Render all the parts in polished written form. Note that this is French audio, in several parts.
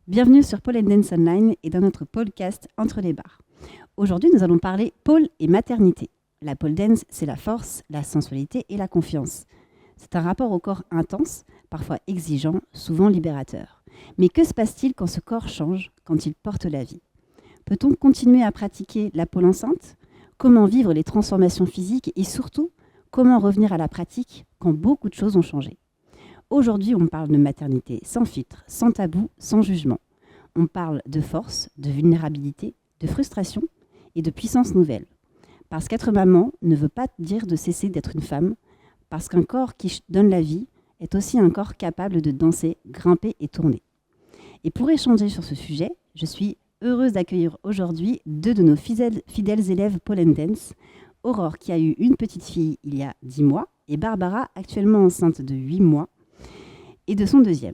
Bienvenue sur Pole Dance Online et dans notre podcast Entre les barres. Aujourd'hui, nous allons parler pole et maternité. La pole dance, c'est la force, la sensualité et la confiance. C'est un rapport au corps intense, parfois exigeant, souvent libérateur. Mais que se passe-t-il quand ce corps change, quand il porte la vie ? Peut-on continuer à pratiquer la pole enceinte ? Comment vivre les transformations physiques et surtout, comment revenir à la pratique quand beaucoup de choses ont changé ? Aujourd'hui, on parle de maternité sans filtre, sans tabou, sans jugement. On parle de force, de vulnérabilité, de frustration et de puissance nouvelle. Parce qu'être maman ne veut pas dire de cesser d'être une femme, parce qu'un corps qui donne la vie est aussi un corps capable de danser, grimper et tourner. Et pour échanger sur ce sujet, je suis heureuse d'accueillir aujourd'hui deux de nos fidèles élèves pole and dance, Aurore qui a eu une petite fille il y a 10 mois et Barbara actuellement enceinte de 8 mois et de son deuxième.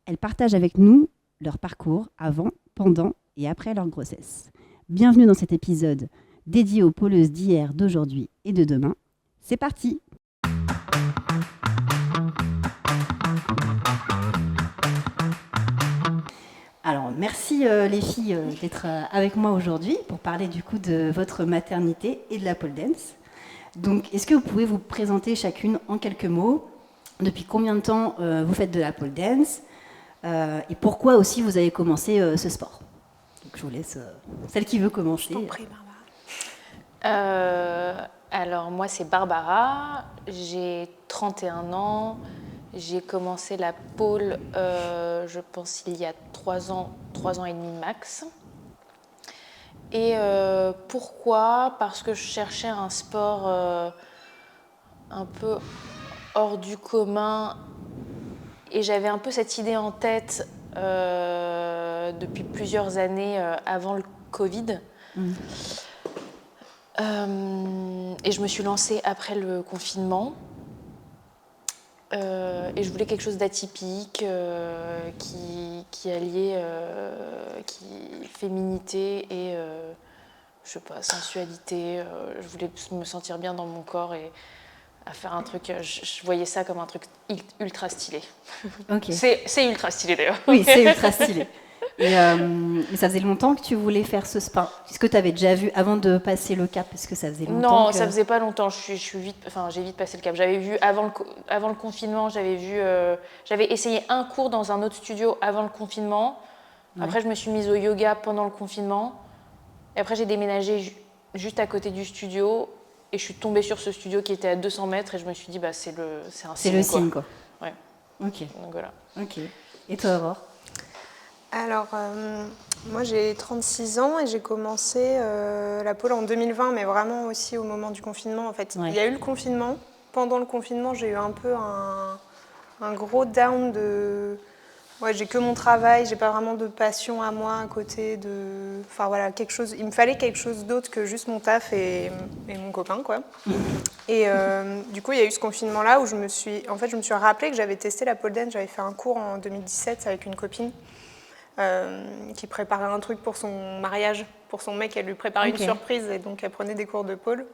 Elles partagent avec nous leur parcours avant, pendant et après leur grossesse. Bienvenue dans cet épisode dédié aux poleuses d'hier, d'aujourd'hui et de demain. C'est parti! Alors, merci les filles d'être avec moi aujourd'hui pour parler du coup de votre maternité et de la pole dance. Donc, est-ce que vous pouvez vous présenter chacune en quelques mots ? Depuis combien de temps vous faites de la pole dance et pourquoi aussi vous avez commencé ce sport ? Donc, je vous laisse celle qui veut commencer. Je t'en prie, Barbara. Alors, moi, c'est Barbara. J'ai 31 ans. J'ai commencé la pole, je pense, il y a 3 ans et demi max. Et pourquoi ? Parce que je cherchais un sport un peu hors du commun et j'avais un peu cette idée en tête depuis plusieurs années avant le Covid. Et je me suis lancée après le confinement et je voulais quelque chose d'atypique qui alliait féminité et je sais pas, sensualité. Je voulais me sentir bien dans mon corps et à faire un truc, je voyais ça comme un truc ultra stylé. Okay. C'est ultra stylé d'ailleurs. Oui, c'est ultra stylé. Et ça faisait longtemps que tu voulais faire ce sport. Est-ce que tu avais déjà vu avant de passer le cap ? Est-ce que ça faisait longtemps Non, ça faisait pas longtemps. J'ai vite passé le cap. J'avais vu avant le confinement, j'avais essayé un cours dans un autre studio avant le confinement. Ouais. Après, je me suis mise au yoga pendant le confinement. Et après, j'ai déménagé juste à côté du studio. Et je suis tombée sur ce studio qui était à 200 mètres et je me suis dit, c'est un signe. C'est le signe, quoi. Ouais. Ok. Donc voilà. Ok. Et toi, Aurore ? Alors, moi j'ai 36 ans et j'ai commencé la pole en 2020, mais vraiment aussi au moment du confinement. En fait, ouais. Il y a eu le confinement. Pendant le confinement, j'ai eu un peu un gros down de... Ouais, j'ai que mon travail, j'ai pas vraiment de passion à moi à côté de... Enfin voilà, il me fallait quelque chose d'autre que juste mon taf et mon copain, quoi. Et du coup, il y a eu ce confinement-là où je me suis rappelé que j'avais testé la pole dance. J'avais fait un cours en 2017 avec une copine qui préparait un truc pour son mariage, pour son mec. Elle lui préparait une surprise et donc elle prenait des cours de pole.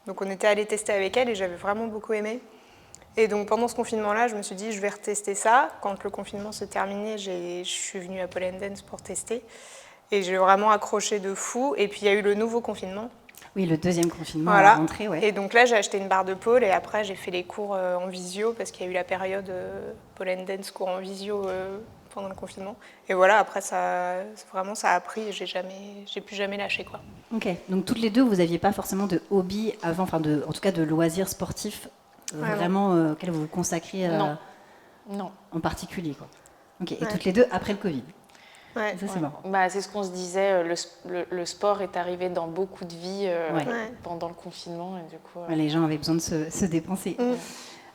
Donc on était allés tester avec elle et j'avais vraiment beaucoup aimé. Et donc pendant ce confinement-là, je me suis dit je vais retester ça. Quand le confinement s'est terminé, je suis venue à Pole and Dance pour tester. Et j'ai vraiment accroché de fou. Et puis il y a eu le nouveau confinement. Oui, le deuxième confinement voilà. À la rentrée, ouais. Et donc là, j'ai acheté une barre de pole et après j'ai fait les cours en visio parce qu'il y a eu la période Pole and Dance cours en visio pendant le confinement. Et voilà, après ça a pris et j'ai plus jamais lâché, quoi. Ok, donc toutes les deux, vous n'aviez pas forcément de hobby avant, en tout cas de loisirs sportifs vraiment auxquels vous vous consacriez non. En particulier, quoi. Ok, et toutes les deux après le Covid. Ouais. Ça, c'est marrant. C'est ce qu'on se disait, le sport est arrivé dans beaucoup de vies pendant le confinement. Et du coup, les gens avaient besoin de se dépenser.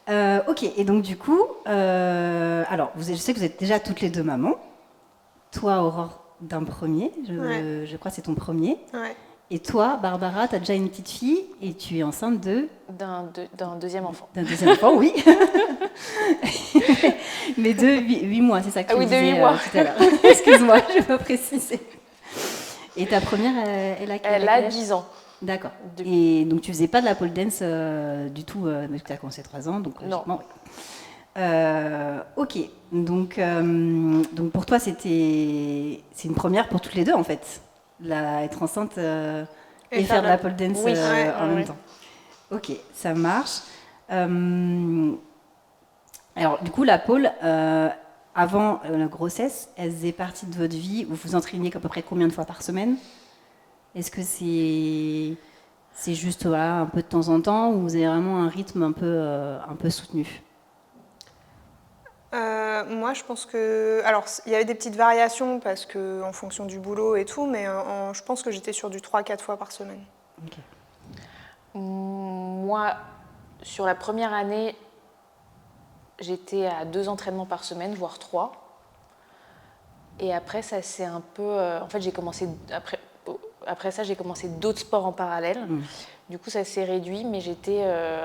Ok, et donc du coup, alors je sais que vous êtes déjà toutes les deux mamans. Toi, Aurore, d'un premier, je crois que c'est ton premier. Ouais. Et toi, Barbara, tu as déjà une petite fille et tu es enceinte d'un deuxième enfant. D'un deuxième enfant, oui. Mais de 8 mois, c'est ça que tu me disais de 8 mois. Tout à l'heure. Excuse-moi, je ne vais pas préciser. Et ta première, elle a 10 ans. D'accord. Et donc tu faisais pas de la pole dance du tout, tu as commencé 3 ans, donc non. Ok, donc pour toi, c'est une première pour toutes les deux, en fait, être enceinte et faire de la pole dance en même temps. Ok, ça marche. Alors, du coup, la pole, avant la grossesse, elle faisait partie de votre vie. Vous vous entraîniez à peu près combien de fois par semaine? Est-ce que c'est juste voilà, un peu de temps en temps ou vous avez vraiment un rythme un peu soutenu? Moi, je pense que... Alors, il y avait des petites variations parce que, en fonction du boulot et tout, mais je pense que j'étais sur du 3-4 fois par semaine. Okay. Moi, sur la première année, j'étais à 2 entraînements par semaine, voire 3. Et après, ça c'est un peu... en fait, j'ai commencé... Après ça, j'ai commencé d'autres sports en parallèle. Du coup, ça s'est réduit, mais j'étais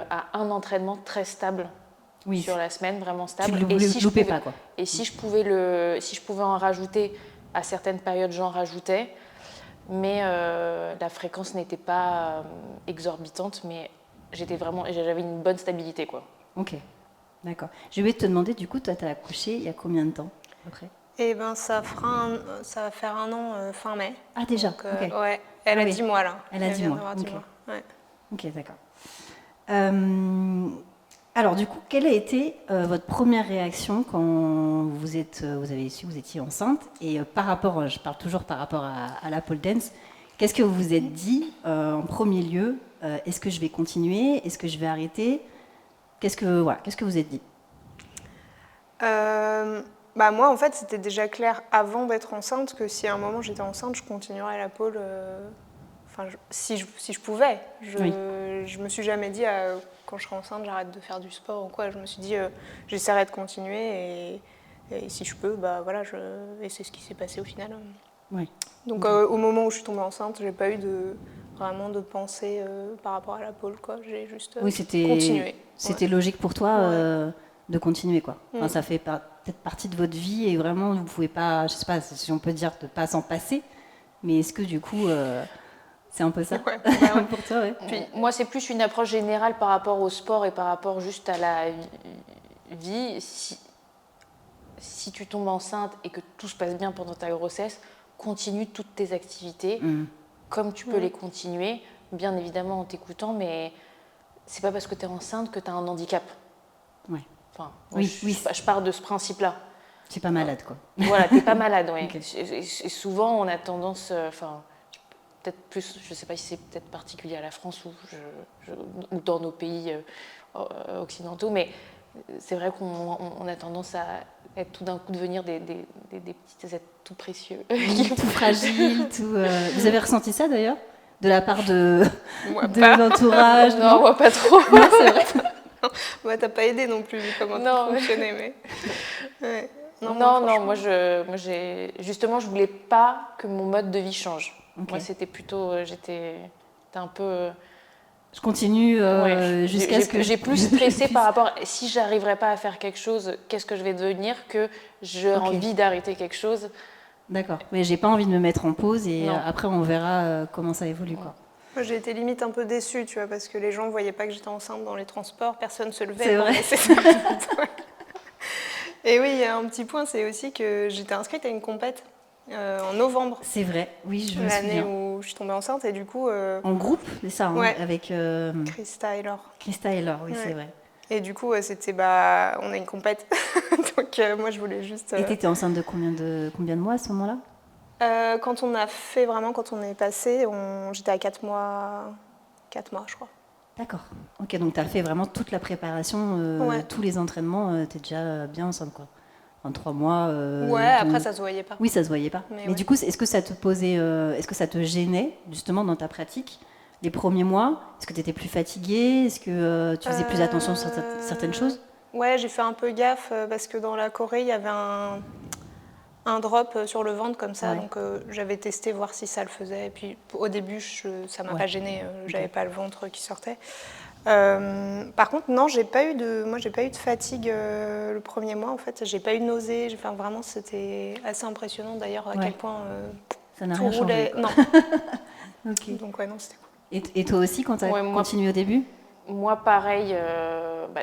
à un entraînement très stable sur la semaine, vraiment stable. Tu ne loupais pas, quoi. Et si je pouvais en rajouter, à certaines périodes, j'en rajoutais. Mais la fréquence n'était pas exorbitante, mais j'avais une bonne stabilité, quoi. Ok, d'accord. Je vais te demander, du coup, toi, tu as accouché il y a combien de temps, après? Eh ben, ça va faire 1 an fin mai. Ah, déjà. Donc, okay. Ouais, elle a 10 mois, là. Elle a 10 mois. Okay. 10 mois. Ouais. Ok, d'accord. Alors, du coup, quelle a été votre première réaction quand vous avez su que vous étiez enceinte? Et je parle toujours par rapport à la pole dance, qu'est-ce que vous vous êtes dit en premier lieu? Est-ce que je vais continuer? Est-ce que je vais arrêter? Qu'est-ce que vous vous êtes dit? Moi, en fait, c'était déjà clair avant d'être enceinte que si à un moment j'étais enceinte, je continuerais la pole. Si je pouvais. Je me suis jamais dit quand je serai enceinte, j'arrête de faire du sport ou quoi. Je me suis dit j'essaierai de continuer et si je peux, voilà. Et c'est ce qui s'est passé au final. Oui. Donc au moment où je suis tombée enceinte, j'ai pas eu vraiment de pensée par rapport à la pole, quoi. J'ai juste continué. C'était logique pour toi de continuer, quoi. Enfin, ça fait peut-être partie de votre vie et vraiment vous pouvez pas, je sais pas si on peut dire de pas s'en passer, mais est-ce que du coup c'est un peu ça pour toi? Puis, moi, c'est plus une approche générale par rapport au sport et par rapport juste à la vie. Si tu tombes enceinte et que tout se passe bien pendant ta grossesse, continue toutes tes activités comme tu peux les continuer, bien évidemment en t'écoutant, mais c'est pas parce que tu es enceinte que tu as un handicap. Ouais. Enfin, je pars de ce principe-là. Tu n'es pas malade, quoi. Voilà, tu n'es pas malade, oui. Okay. Et souvent, on a tendance... peut-être plus, je ne sais pas si c'est peut-être particulier à la France ou dans nos pays occidentaux, mais c'est vrai qu'on a tendance à être tout d'un coup devenir des petits êtres tout précieux. Tout fragiles, tout... Vous avez ressenti ça d'ailleurs? De la part de l'entourage? Non, moi pas trop. Non, c'est vrai. Ouais, t'as pas aidé non plus vu comment tu fonctionnais, mais... Ouais. Non, moi justement, je voulais pas que mon mode de vie change. Okay. Moi, c'était plutôt, j'étais un peu... Je continue jusqu'à ce que... J'ai plus stressé par rapport... Si j'arriverais pas à faire quelque chose, qu'est-ce que je vais devenir, que j'ai envie d'arrêter quelque chose. D'accord, mais j'ai pas envie de me mettre en pause et après on verra comment ça évolue, quoi. Moi, j'ai été limite un peu déçue, tu vois, parce que les gens voyaient pas que j'étais enceinte dans les transports, personne ne se levait. C'est vrai. Et oui, il y a un petit point, c'est aussi que j'étais inscrite à une compète en novembre. C'est vrai, oui, je me souviens. L'année où je suis tombée enceinte et du coup... En groupe, c'est ça, avec... Christa et Laure. Christa et Laure, oui, c'est vrai. Et du coup, c'était, on a une compète. Donc moi, je voulais juste... Et t'étais enceinte de combien de mois à ce moment-là? Quand on est passé, j'étais à 4 mois, je crois. D'accord. Ok, donc tu as fait vraiment toute la préparation, tous les entraînements, tu es déjà bien enceinte, quoi. En 3 mois. Après, ça se voyait pas. Oui, ça se voyait pas. Mais du coup, est-ce que ça te posait, est-ce que ça te gênait, justement, dans ta pratique, les premiers mois? Est-ce que tu étais plus fatiguée? Est-ce que tu faisais plus attention sur certaines choses? Ouais, j'ai fait un peu gaffe parce que dans la Corée, il y avait un drop sur le ventre comme ça, donc j'avais testé voir si ça le faisait. Et puis au début, ça m'a pas gênée, j'avais pas le ventre qui sortait. Par contre, non, j'ai pas eu de fatigue le premier mois. En fait, j'ai pas eu de nausée. Vraiment, c'était assez impressionnant d'ailleurs à quel point ça n'a rien changé. Non. Okay. Donc non, c'était cool. Et toi aussi, quand tu as continué au début? Moi, pareil.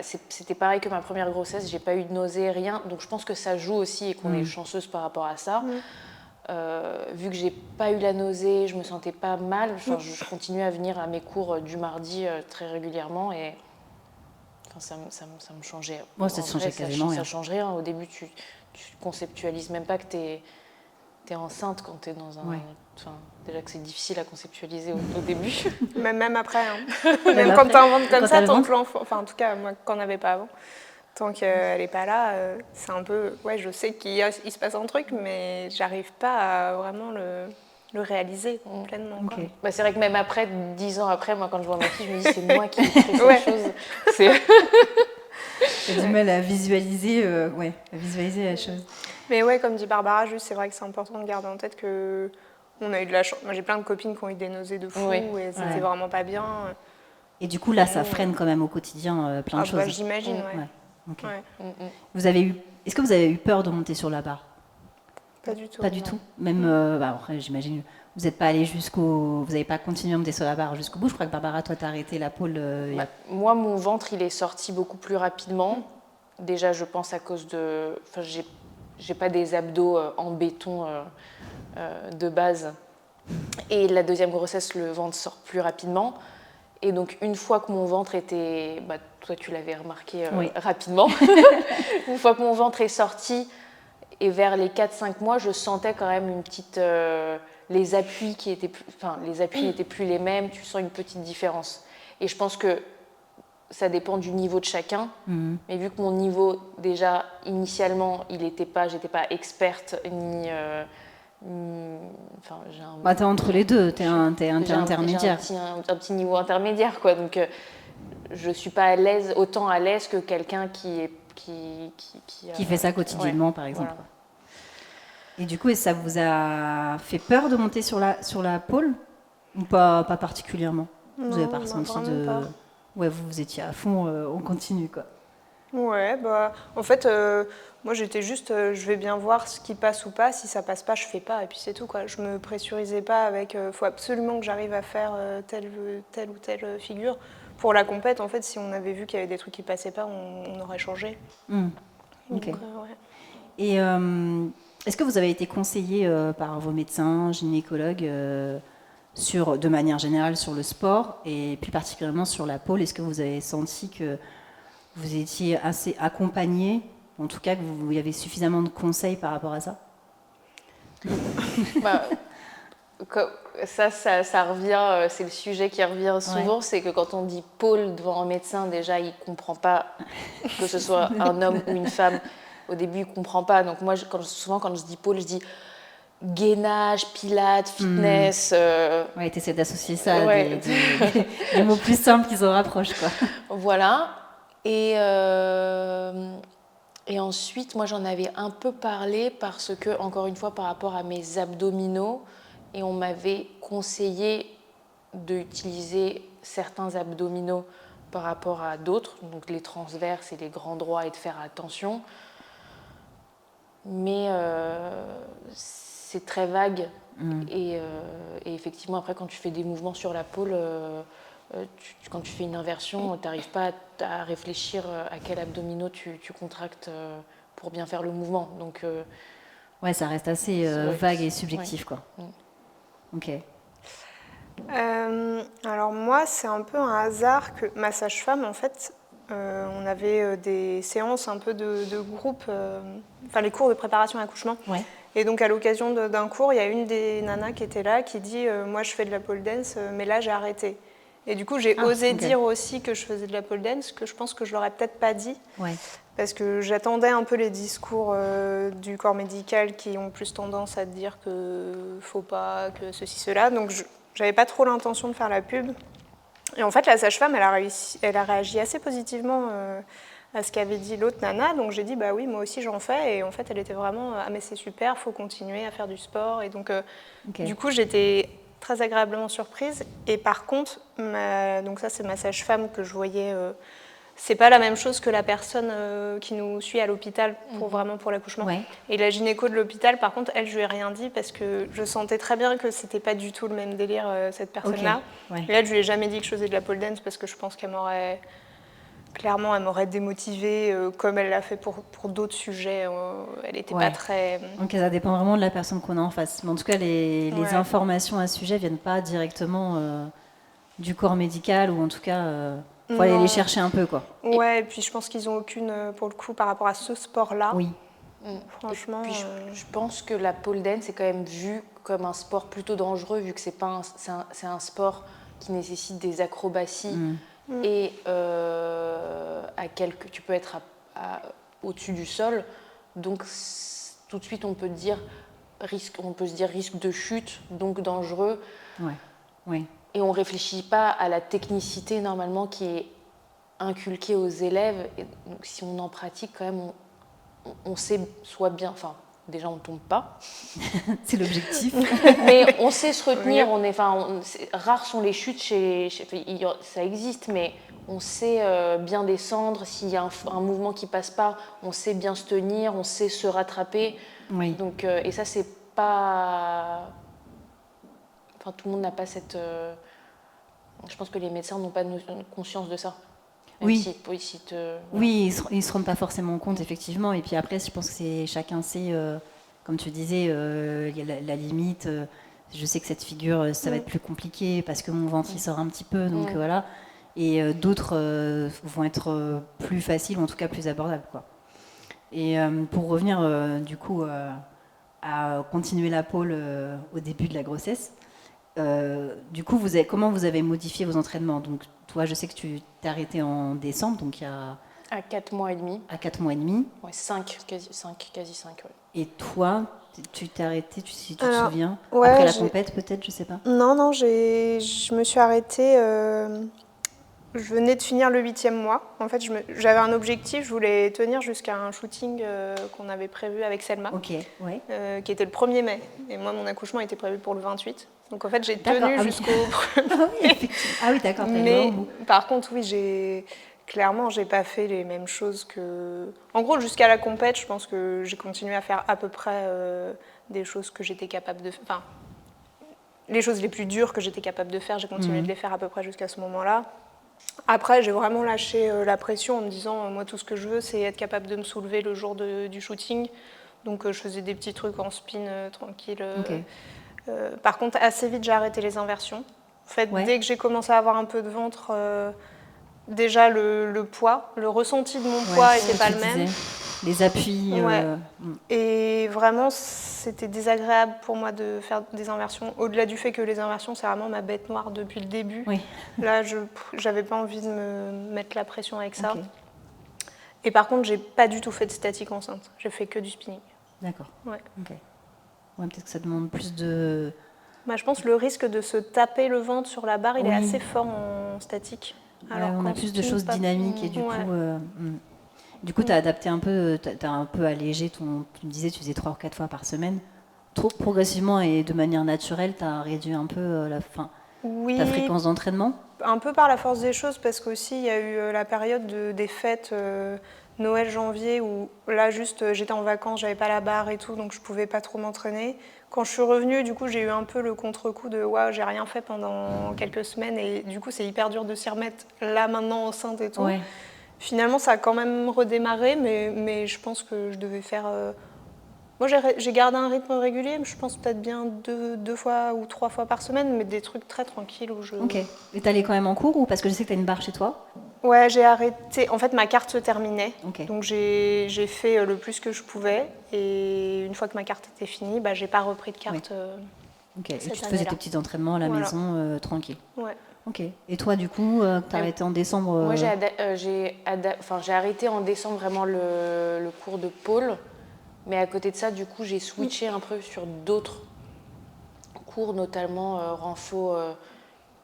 c'était pareil que ma première grossesse, j'ai pas eu de nausées, rien. Donc je pense que ça joue aussi et qu'on est chanceuse par rapport à ça. Vu que j'ai pas eu la nausée, je me sentais pas mal. Enfin, je continuais à venir à mes cours du mardi très régulièrement et ça me changeait. Bon, ça te changeait quasiment rien. Ça change rien. Au début, tu conceptualises même pas que t'es enceinte quand t'es dans un... Ouais. Enfin, déjà que c'est difficile à conceptualiser au début. Même après. Hein. Même quand t'as un ventre comme ça, tant que l'enfant... Enfin, en tout cas, moi, quand on n'avait pas avant, tant qu'elle n'est pas là, c'est un peu... Ouais, je sais qu'il se passe un truc, mais j'arrive pas à vraiment le réaliser pleinement. Okay. C'est vrai que même après, 10 ans après, moi, quand je vois ma fille, je me dis, c'est moi qui ai fait cette chose. J'ai du mal à visualiser, la chose. Mais ouais, comme dit Barbara, juste, c'est vrai que c'est important de garder en tête que on a eu de la chance. Moi, j'ai plein de copines qui ont eu des nausées de fou et c'était vraiment pas bien. Et du coup, là, ça freine quand même au quotidien plein de choses. J'imagine, ouais. Okay. Est-ce que vous avez eu peur de monter sur la barre? Pas du tout. Pas du tout. Même, après, j'imagine, vous n'êtes pas allé vous n'avez pas continué à monter sur la barre jusqu'au bout. Je crois que Barbara, toi, t'as arrêté la pole. Moi, mon ventre, il est sorti beaucoup plus rapidement. Déjà, je pense à cause de... Enfin, j'ai pas des abdos en béton de base. Et la deuxième grossesse, le ventre sort plus rapidement. Et donc, une fois que mon ventre était... toi, tu l'avais remarqué rapidement. Une fois que mon ventre est sorti, et vers les 4-5 mois, je sentais quand même une petite... les appuis n'étaient plus les mêmes. Tu sens une petite différence. Et je pense que ça dépend du niveau de chacun. Mais vu que mon niveau, déjà, initialement, j'étais pas experte, t'es entre les deux, t'es intermédiaire. J'ai un petit niveau intermédiaire, quoi. Donc, je suis pas autant à l'aise que quelqu'un qui fait ça quotidiennement, par exemple. Voilà. Et du coup, ça vous a fait peur de monter sur la pole ou pas particulièrement? Non, vous n'avez pas ressenti de... Pas. Ouais, vous étiez à fond, on continue, quoi. Ouais, en fait, moi j'étais juste, je vais bien voir ce qui passe ou pas. Si ça passe pas, je fais pas, et puis c'est tout, quoi. Je me pressurisais pas avec, faut absolument que j'arrive à faire telle ou telle figure. Pour la compète, en fait, si on avait vu qu'il y avait des trucs qui passaient pas, on aurait changé. Donc, Et est-ce que vous avez été conseillé par vos médecins, gynécologues, de manière générale sur le sport et plus particulièrement sur la pole? Est-ce que vous avez senti que vous étiez assez accompagné, en tout cas que vous y avez suffisamment de conseils par rapport à ça? Ça revient, c'est le sujet qui revient souvent, c'est que quand on dit pole devant un médecin, déjà il ne comprend pas que ce soit un homme ou une femme. Au début, il ne comprend pas. Donc moi, souvent quand je dis pole, je dis gainage, pilates, fitness. Ouais, tu essaies d'associer ça à des mots plus simples qui se rapprochent, quoi. Voilà. Et ensuite, moi, j'en avais un peu parlé parce que, encore une fois, par rapport à mes abdominaux, et on m'avait conseillé d'utiliser certains abdominaux par rapport à d'autres, donc les transverses et les grands droits, et de faire attention. Mais c'est très vague. Et effectivement, après, quand tu fais des mouvements sur la pole, quand tu fais une inversion, tu n'arrives pas à réfléchir à quel abdominaux tu contractes pour bien faire le mouvement. Donc, ouais, ça reste assez vague et subjectif, quoi. Ok. Alors moi, c'est un peu un hasard que ma sage-femme, en fait, on avait des séances un peu de groupe, les cours de préparation à l'accouchement. Ouais. Et donc à l'occasion d'un cours, il y a une des nanas qui était là qui dit moi je fais de la pole dance, mais là j'ai arrêté. Et du coup j'ai osé dire aussi que je faisais de la pole dance, que je pense que je l'aurais peut-être pas dit. Ouais. Parce que j'attendais un peu les discours du corps médical qui ont plus tendance à te dire que faut pas, que ceci, cela. Donc j'avais pas trop l'intention de faire la pub. Et en fait, la sage-femme, elle a réagi assez positivement à ce qu'avait dit l'autre nana. Donc j'ai dit, bah oui, moi aussi j'en fais. Et en fait, elle était vraiment, ah mais c'est super, faut continuer à faire du sport. Et donc, du coup, j'étais très agréablement surprise. Et par contre, donc ça, c'est ma sage-femme que je voyais. C'est pas la même chose que la personne qui nous suit à l'hôpital vraiment pour l'accouchement. Ouais. Et la gynéco de l'hôpital, par contre, elle, je lui ai rien dit parce que je sentais très bien que c'était pas du tout le même délire, cette personne-là. Ouais. Et là, je lui ai jamais dit que je faisais de la pole dance parce que je pense qu'elle m'aurait clairement, elle m'aurait démotivée, comme elle l'a fait pour d'autres sujets. Elle n'était pas très... Donc ça dépend vraiment de la personne qu'on a en face. Mais en tout cas, les informations à ce sujet ne viennent pas directement du corps médical, ou en tout cas, il faut aller les chercher un peu, quoi. Ouais, et puis je pense qu'ils n'ont aucune, pour le coup, par rapport à ce sport-là. Oui. Franchement... Puis je pense que la pole dance est quand même vue comme un sport plutôt dangereux, vu que c'est un sport qui nécessite des acrobaties et tu peux être au-dessus du sol. Donc tout de suite, on peut se dire risque de chute, donc dangereux. Ouais. Et on ne réfléchit pas à la technicité normalement qui est inculquée aux élèves. Et donc, si on en pratique, quand même, on sait soit bien... Enfin, déjà, on ne tombe pas. C'est l'objectif. Mais on sait se retenir. Rares sont les chutes. Ça existe, mais on sait bien descendre. S'il y a un mouvement qui ne passe pas, on sait bien se tenir, on sait se rattraper. Oui. Donc, et ça, c'est pas... Enfin, tout le monde n'a pas cette... Je pense que les médecins n'ont pas conscience de ça. Oui, ils ne se rendent pas forcément compte, effectivement. Et puis après, je pense que chacun sait, comme tu disais, il y a la limite. Je sais que cette figure, ça va être plus compliqué parce que mon ventre, il sort un petit peu. Donc voilà. Et d'autres vont être plus faciles, ou en tout cas plus abordables, quoi. Et pour revenir, du coup, à continuer la pole au début de la grossesse, du coup, comment vous avez modifié vos entraînements? Donc, toi, je sais que tu t'es arrêtée en décembre, donc il y a... À 4 mois et demi. À 4 mois et demi. Ouais, 5, quasi 5, ouais. Et toi, tu t'es arrêtée, si tu te souviens, ouais, après la compète peut-être, je sais pas. Non, je me suis arrêtée... Je venais de finir le 8e mois. En fait, j'avais un objectif, je voulais tenir jusqu'à un shooting qu'on avait prévu avec Selma, qui était le 1er mai. Et moi, mon accouchement était prévu pour le 28. Donc en fait, j'ai tenu jusqu'au 1er. Ah oui, d'accord. Mais par contre, oui, clairement, j'ai pas fait les mêmes choses que... En gros, jusqu'à la compète, je pense que j'ai continué à faire à peu près des choses que j'étais capable de faire. Enfin, les choses les plus dures que j'étais capable de faire, j'ai continué de les faire à peu près jusqu'à ce moment-là. Après, j'ai vraiment lâché la pression en me disant, moi, tout ce que je veux, c'est être capable de me soulever le jour du shooting. Donc, je faisais des petits trucs en spin tranquille. Par contre, assez vite, j'ai arrêté les inversions. En fait, dès que j'ai commencé à avoir un peu de ventre, déjà le poids, le ressenti de mon poids n'était pas le même. Les appuis. Et vraiment, c'était désagréable pour moi de faire des inversions. Au-delà du fait que les inversions, c'est vraiment ma bête noire depuis le début. Là, j'avais pas envie de me mettre la pression avec ça. Et par contre, j'ai pas du tout fait de statique enceinte. J'ai fait que du spinning. D'accord. Ouais, peut-être que ça demande plus de... je pense que le risque de se taper le ventre sur la barre, il est assez fort en statique. Alors on a plus de choses dynamiques et du coup... Du coup, tu as adapté un peu, tu as un peu allégé tu me disais, tu faisais 3 ou 4 fois par semaine. Progressivement et de manière naturelle, tu as réduit un peu ta fréquence d'entraînement? Un peu par la force des choses, parce qu'aussi, il y a eu la période des fêtes Noël, janvier, où là, juste, j'étais en vacances, j'avais pas la barre et tout, donc je pouvais pas trop m'entraîner. Quand je suis revenue, du coup, j'ai eu un peu le contre-coup de « waouh, j'ai rien fait pendant quelques semaines », et du coup, c'est hyper dur de s'y remettre là, maintenant, enceinte et tout. Finalement, ça a quand même redémarré, mais je pense que je devais faire... Moi, j'ai gardé un rythme régulier, je pense peut-être bien 2 fois ou 3 fois par semaine, mais des trucs très tranquilles où je... Ok. Et t'allais quand même en cours, ou parce que je sais que t'as une barre chez toi? Ouais, j'ai arrêté. En fait, ma carte se terminait, donc j'ai fait le plus que je pouvais, et une fois que ma carte était finie, j'ai pas repris de carte. Et tu te faisais tes petits entraînements à la maison, tranquille. Ouais. Ok. Et toi, du coup, t'as arrêté en décembre Moi, j'ai arrêté en décembre vraiment le cours de pole. Mais à côté de ça, du coup, j'ai switché un peu sur d'autres cours, notamment renfo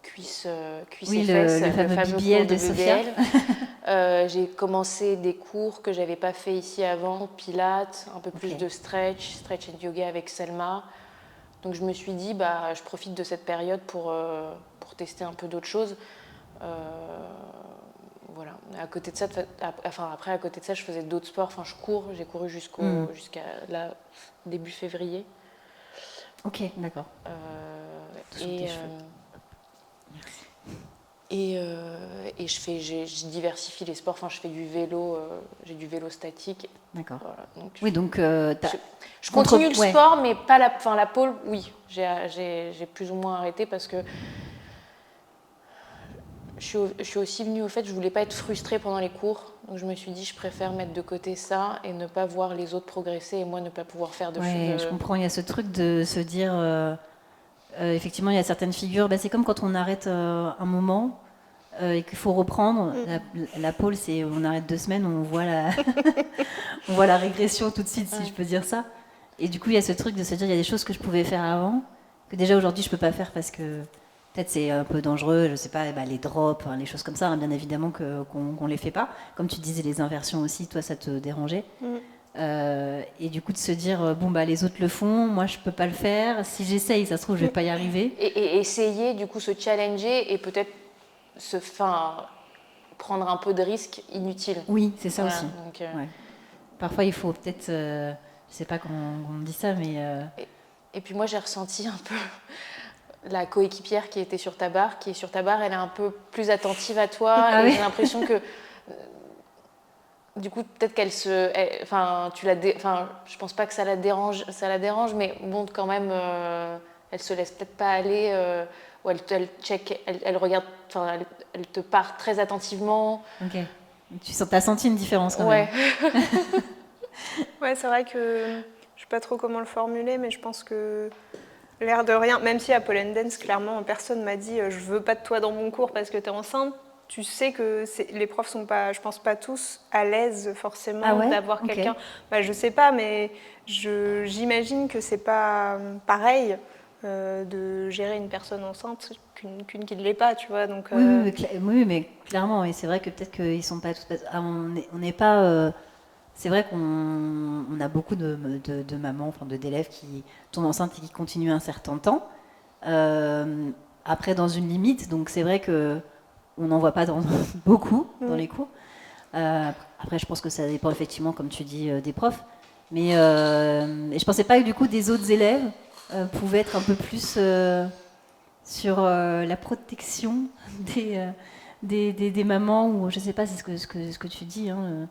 cuisses et fesses, le fameux BBL de Sophia. J'ai commencé des cours que j'avais pas fait ici avant, pilates, un peu plus de stretch and yoga avec Selma. Donc je me suis dit, je profite de cette période pour tester un peu d'autres choses. Voilà. À côté de ça, à côté de ça, je faisais d'autres sports. Je cours, j'ai couru jusqu'à début février. Ok, d'accord. Et Et je diversifie les sports. Enfin, je fais du vélo, j'ai du vélo statique. D'accord. Voilà, donc je continue le sport, mais pas la pole. Oui, j'ai plus ou moins arrêté parce que je suis aussi venue au fait, je voulais pas être frustrée pendant les cours. Donc je me suis dit, je préfère mettre de côté ça et ne pas voir les autres progresser et moi ne pas pouvoir faire de choses. Je comprends. Il y a ce truc de se dire, effectivement, il y a certaines figures. C'est comme quand on arrête un moment. Et qu'il faut reprendre. La pole, c'est on arrête 2 semaines, on voit on voit la régression tout de suite, si je peux dire ça. Et du coup, il y a ce truc de se dire, il y a des choses que je pouvais faire avant, que déjà aujourd'hui je peux pas faire parce que peut-être c'est un peu dangereux, je sais pas, les drops, les choses comme ça, bien évidemment qu'on les fait pas. Comme tu disais, les inversions aussi, toi ça te dérangeait. Et du coup de se dire, les autres le font, moi je peux pas le faire. Si j'essaye, ça se trouve je vais pas y arriver. Et essayer, du coup, se challenger et peut-être prendre un peu de risques inutiles. Oui, c'est ça aussi. Donc, parfois, il faut peut-être, je sais pas comment on dit ça, mais... Et puis moi, j'ai ressenti un peu la coéquipière qui était sur ta barre, elle est un peu plus attentive à toi. Et j'ai l'impression que, du coup, peut-être qu'elle se... je pense pas que ça la dérange, mais bon, quand même, elle se laisse peut-être pas aller... où elle check, elle regarde, elle te parle très attentivement. Ok. T'as senti une différence quand même. Ouais, c'est vrai que je sais pas trop comment le formuler, mais je pense que l'air de rien, même si à Pole and Dance, clairement, personne m'a dit je veux pas de toi dans mon cours parce que t'es enceinte. Tu sais que les profs sont pas, je pense pas tous à l'aise forcément d'avoir quelqu'un. Je sais pas, mais j'imagine que c'est pas pareil. De gérer une personne enceinte qu'une qui ne l'est pas, tu vois. Donc, oui, mais clairement, et c'est vrai que peut-être qu'ils sont pas tous... on n'est pas... c'est vrai qu'on a beaucoup de mamans, d'élèves qui tombent enceintes et qui continuent un certain temps. Après, dans une limite, donc c'est vrai qu'on n'en voit pas beaucoup dans les cours. Après, je pense que ça dépend effectivement, comme tu dis, des profs. Mais et je pensais pas que du coup, des autres élèves pouvait être un peu plus sur la protection des mamans, ou je sais pas, c'est ce que tu dis. Hein.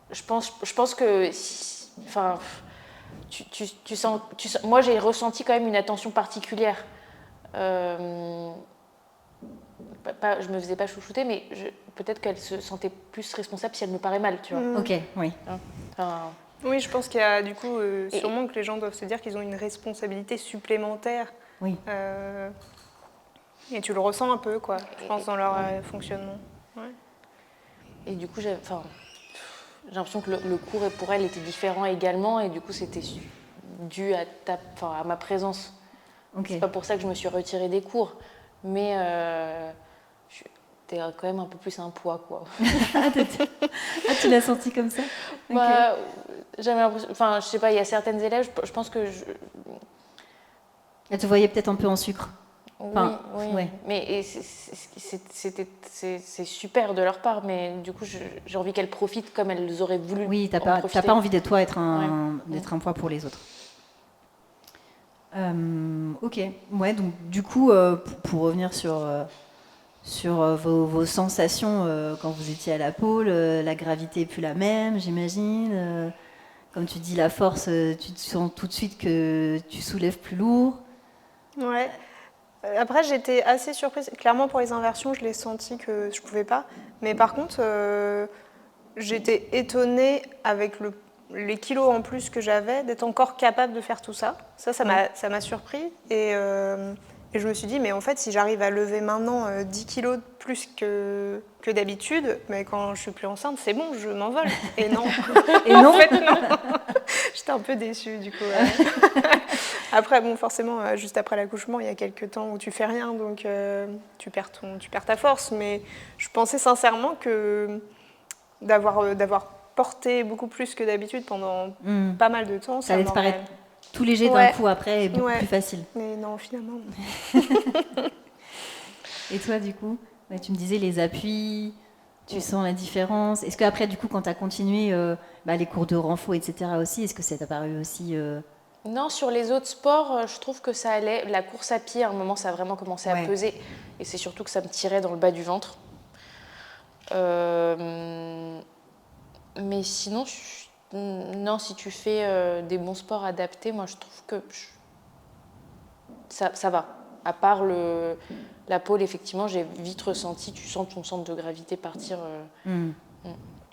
Je pense que, tu sens, moi j'ai ressenti quand même une attention particulière. Je me faisais pas chouchouter, mais peut-être qu'elle se sentait plus responsable si elle me paraît mal, tu vois. Ok, oui. Oui, je pense qu'il y a du coup sûrement que les gens doivent se dire qu'ils ont une responsabilité supplémentaire. Oui. Et tu le ressens un peu, quoi, je pense, dans leur fonctionnement. Ouais. Et du coup, j'ai l'impression que le cours pour elle était différent également, et du coup, c'était dû à ma présence. Okay. C'est pas pour ça que je me suis retirée des cours, mais t'es quand même un peu plus un poids, quoi. Tu l'as senti comme ça? J'avais l'impression... je sais pas, il y a certaines élèves, je pense que... Elle te voyait peut-être un peu en sucre. Oui. Ouais. Mais c'est super de leur part, mais du coup, j'ai envie qu'elles profitent comme elles auraient voulu. Oui, t'as pas envie de toi être d'être un poids pour les autres. Ok. Ouais, donc du coup, pour revenir sur vos sensations quand vous étiez à la pole, la gravité n'est plus la même, j'imagine. Comme tu dis, la force, tu te sens tout de suite que tu soulèves plus lourd. Ouais. Après, j'étais assez surprise. Clairement, pour les inversions, je l'ai senti que je ne pouvais pas. Mais par contre, j'étais étonnée avec les kilos en plus que j'avais, d'être encore capable de faire tout ça. Ça m'a surpris. Et je me suis dit, mais en fait, si j'arrive à lever maintenant 10 kilos de plus que d'habitude, mais quand je suis plus enceinte, c'est bon, je m'envole. Et non. Et non. En fait, non. J'étais un peu déçue, du coup. Après, bon, forcément, juste après l'accouchement, il y a quelques temps où tu fais rien, donc tu perds ta force. Mais je pensais sincèrement que d'avoir porté beaucoup plus que d'habitude pendant pas mal de temps, ça allait te paraître tout léger d'un coup après et beaucoup plus facile. Mais non, finalement. Et toi, du coup, tu me disais les appuis, tu sens la différence. Est-ce qu'après, du coup, quand tu as continué les cours de renfo, etc. aussi, est-ce que ça t'a paru aussi Non, sur les autres sports, je trouve que ça allait. La course à pied, à un moment, ça a vraiment commencé à peser. Et c'est surtout que ça me tirait dans le bas du ventre. Mais sinon, non, si tu fais des bons sports adaptés, moi, je trouve que ça va. À part la pole, effectivement, j'ai vite ressenti, tu sens ton centre de gravité partir.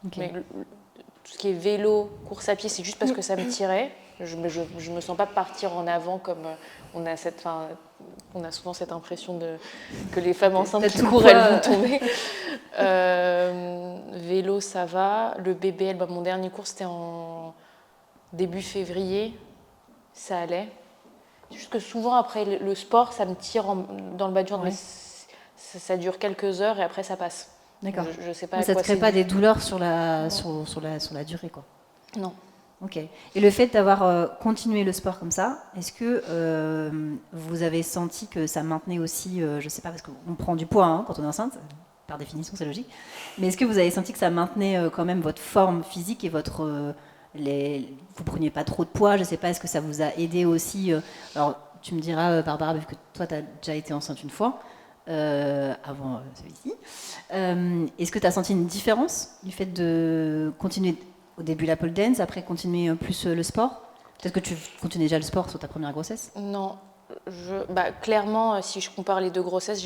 Okay. Mais tout ce qui est vélo, course à pied, c'est juste parce que ça me tirait. Je me sens pas partir en avant comme on a souvent cette impression que les femmes enceintes qui courent, elles vont tomber. Vélo, ça va. Le BBL, mon dernier cours, c'était en début février. Ça allait. C'est juste que souvent, après le sport, ça me tire dans le bas du ventre. Mais ça dure quelques heures et après, ça passe. D'accord. Je sais pas. Mais ça ne te crée pas des douleurs sur la durée, quoi. Non. Ok. Et le fait d'avoir continué le sport comme ça, est-ce que vous avez senti que ça maintenait aussi, je ne sais pas, parce qu'on prend du poids quand on est enceinte, par définition c'est logique, mais est-ce que vous avez senti que ça maintenait quand même votre forme physique et votre... vous preniez pas trop de poids, je ne sais pas, est-ce que ça vous a aidé aussi alors tu me diras Barbara, vu que toi tu as déjà été enceinte une fois, avant celui-ci, est-ce que tu as senti une différence du fait de continuer au début la pole dance, après continuer plus le sport? Peut-être que tu continues déjà le sport sur ta première grossesse? Non, clairement, si je compare les deux grossesses,